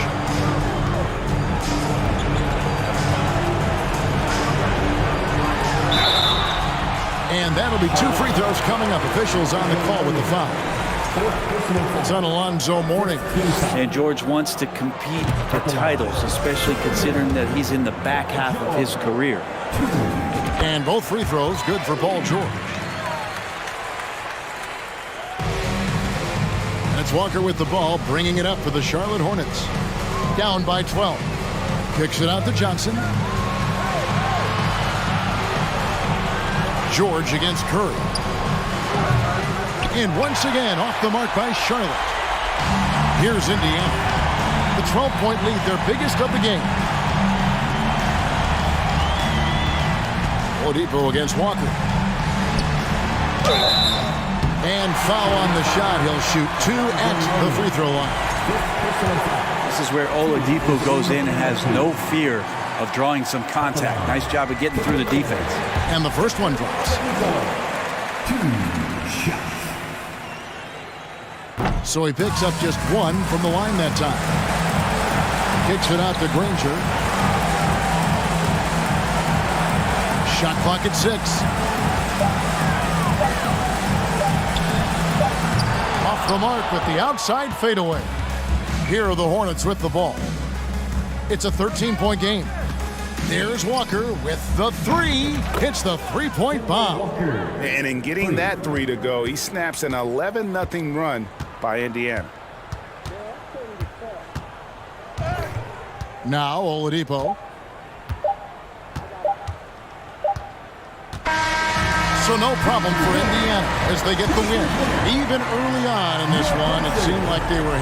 [SPEAKER 3] And that'll be 2 free throws coming up. Officials on the call with the foul. It's on Alonzo Mourning.
[SPEAKER 13] And George wants to compete for titles, especially considering that he's in the back half of his career.
[SPEAKER 3] And both free throws good for Paul George. And it's Walker with the ball, bringing it up for the Charlotte Hornets. Down by 12. Kicks it out to Johnson. George against Curry. And once again, off the mark by Charlotte. Here's Indiana. The 12-point lead, their biggest of the game. Oladipo against Walker. And foul on the shot. He'll shoot 2 at the free throw line.
[SPEAKER 13] This is where Oladipo goes in and has no fear of drawing some contact. Nice job of getting through the defense.
[SPEAKER 3] And the first one drops. So he picks up just 1 from the line that time. Kicks it out to Granger. Shot clock at 6. Off the mark with the outside fadeaway. Here are the Hornets with the ball. It's a 13-point game. There's Walker with the 3. Hits the 3-point bomb.
[SPEAKER 6] And in getting that 3 to go, he snaps an 11-0 run by Indiana.
[SPEAKER 3] Now Oladipo. So no problem for Indiana as they get the win. Even early on in this one, it seemed like they were...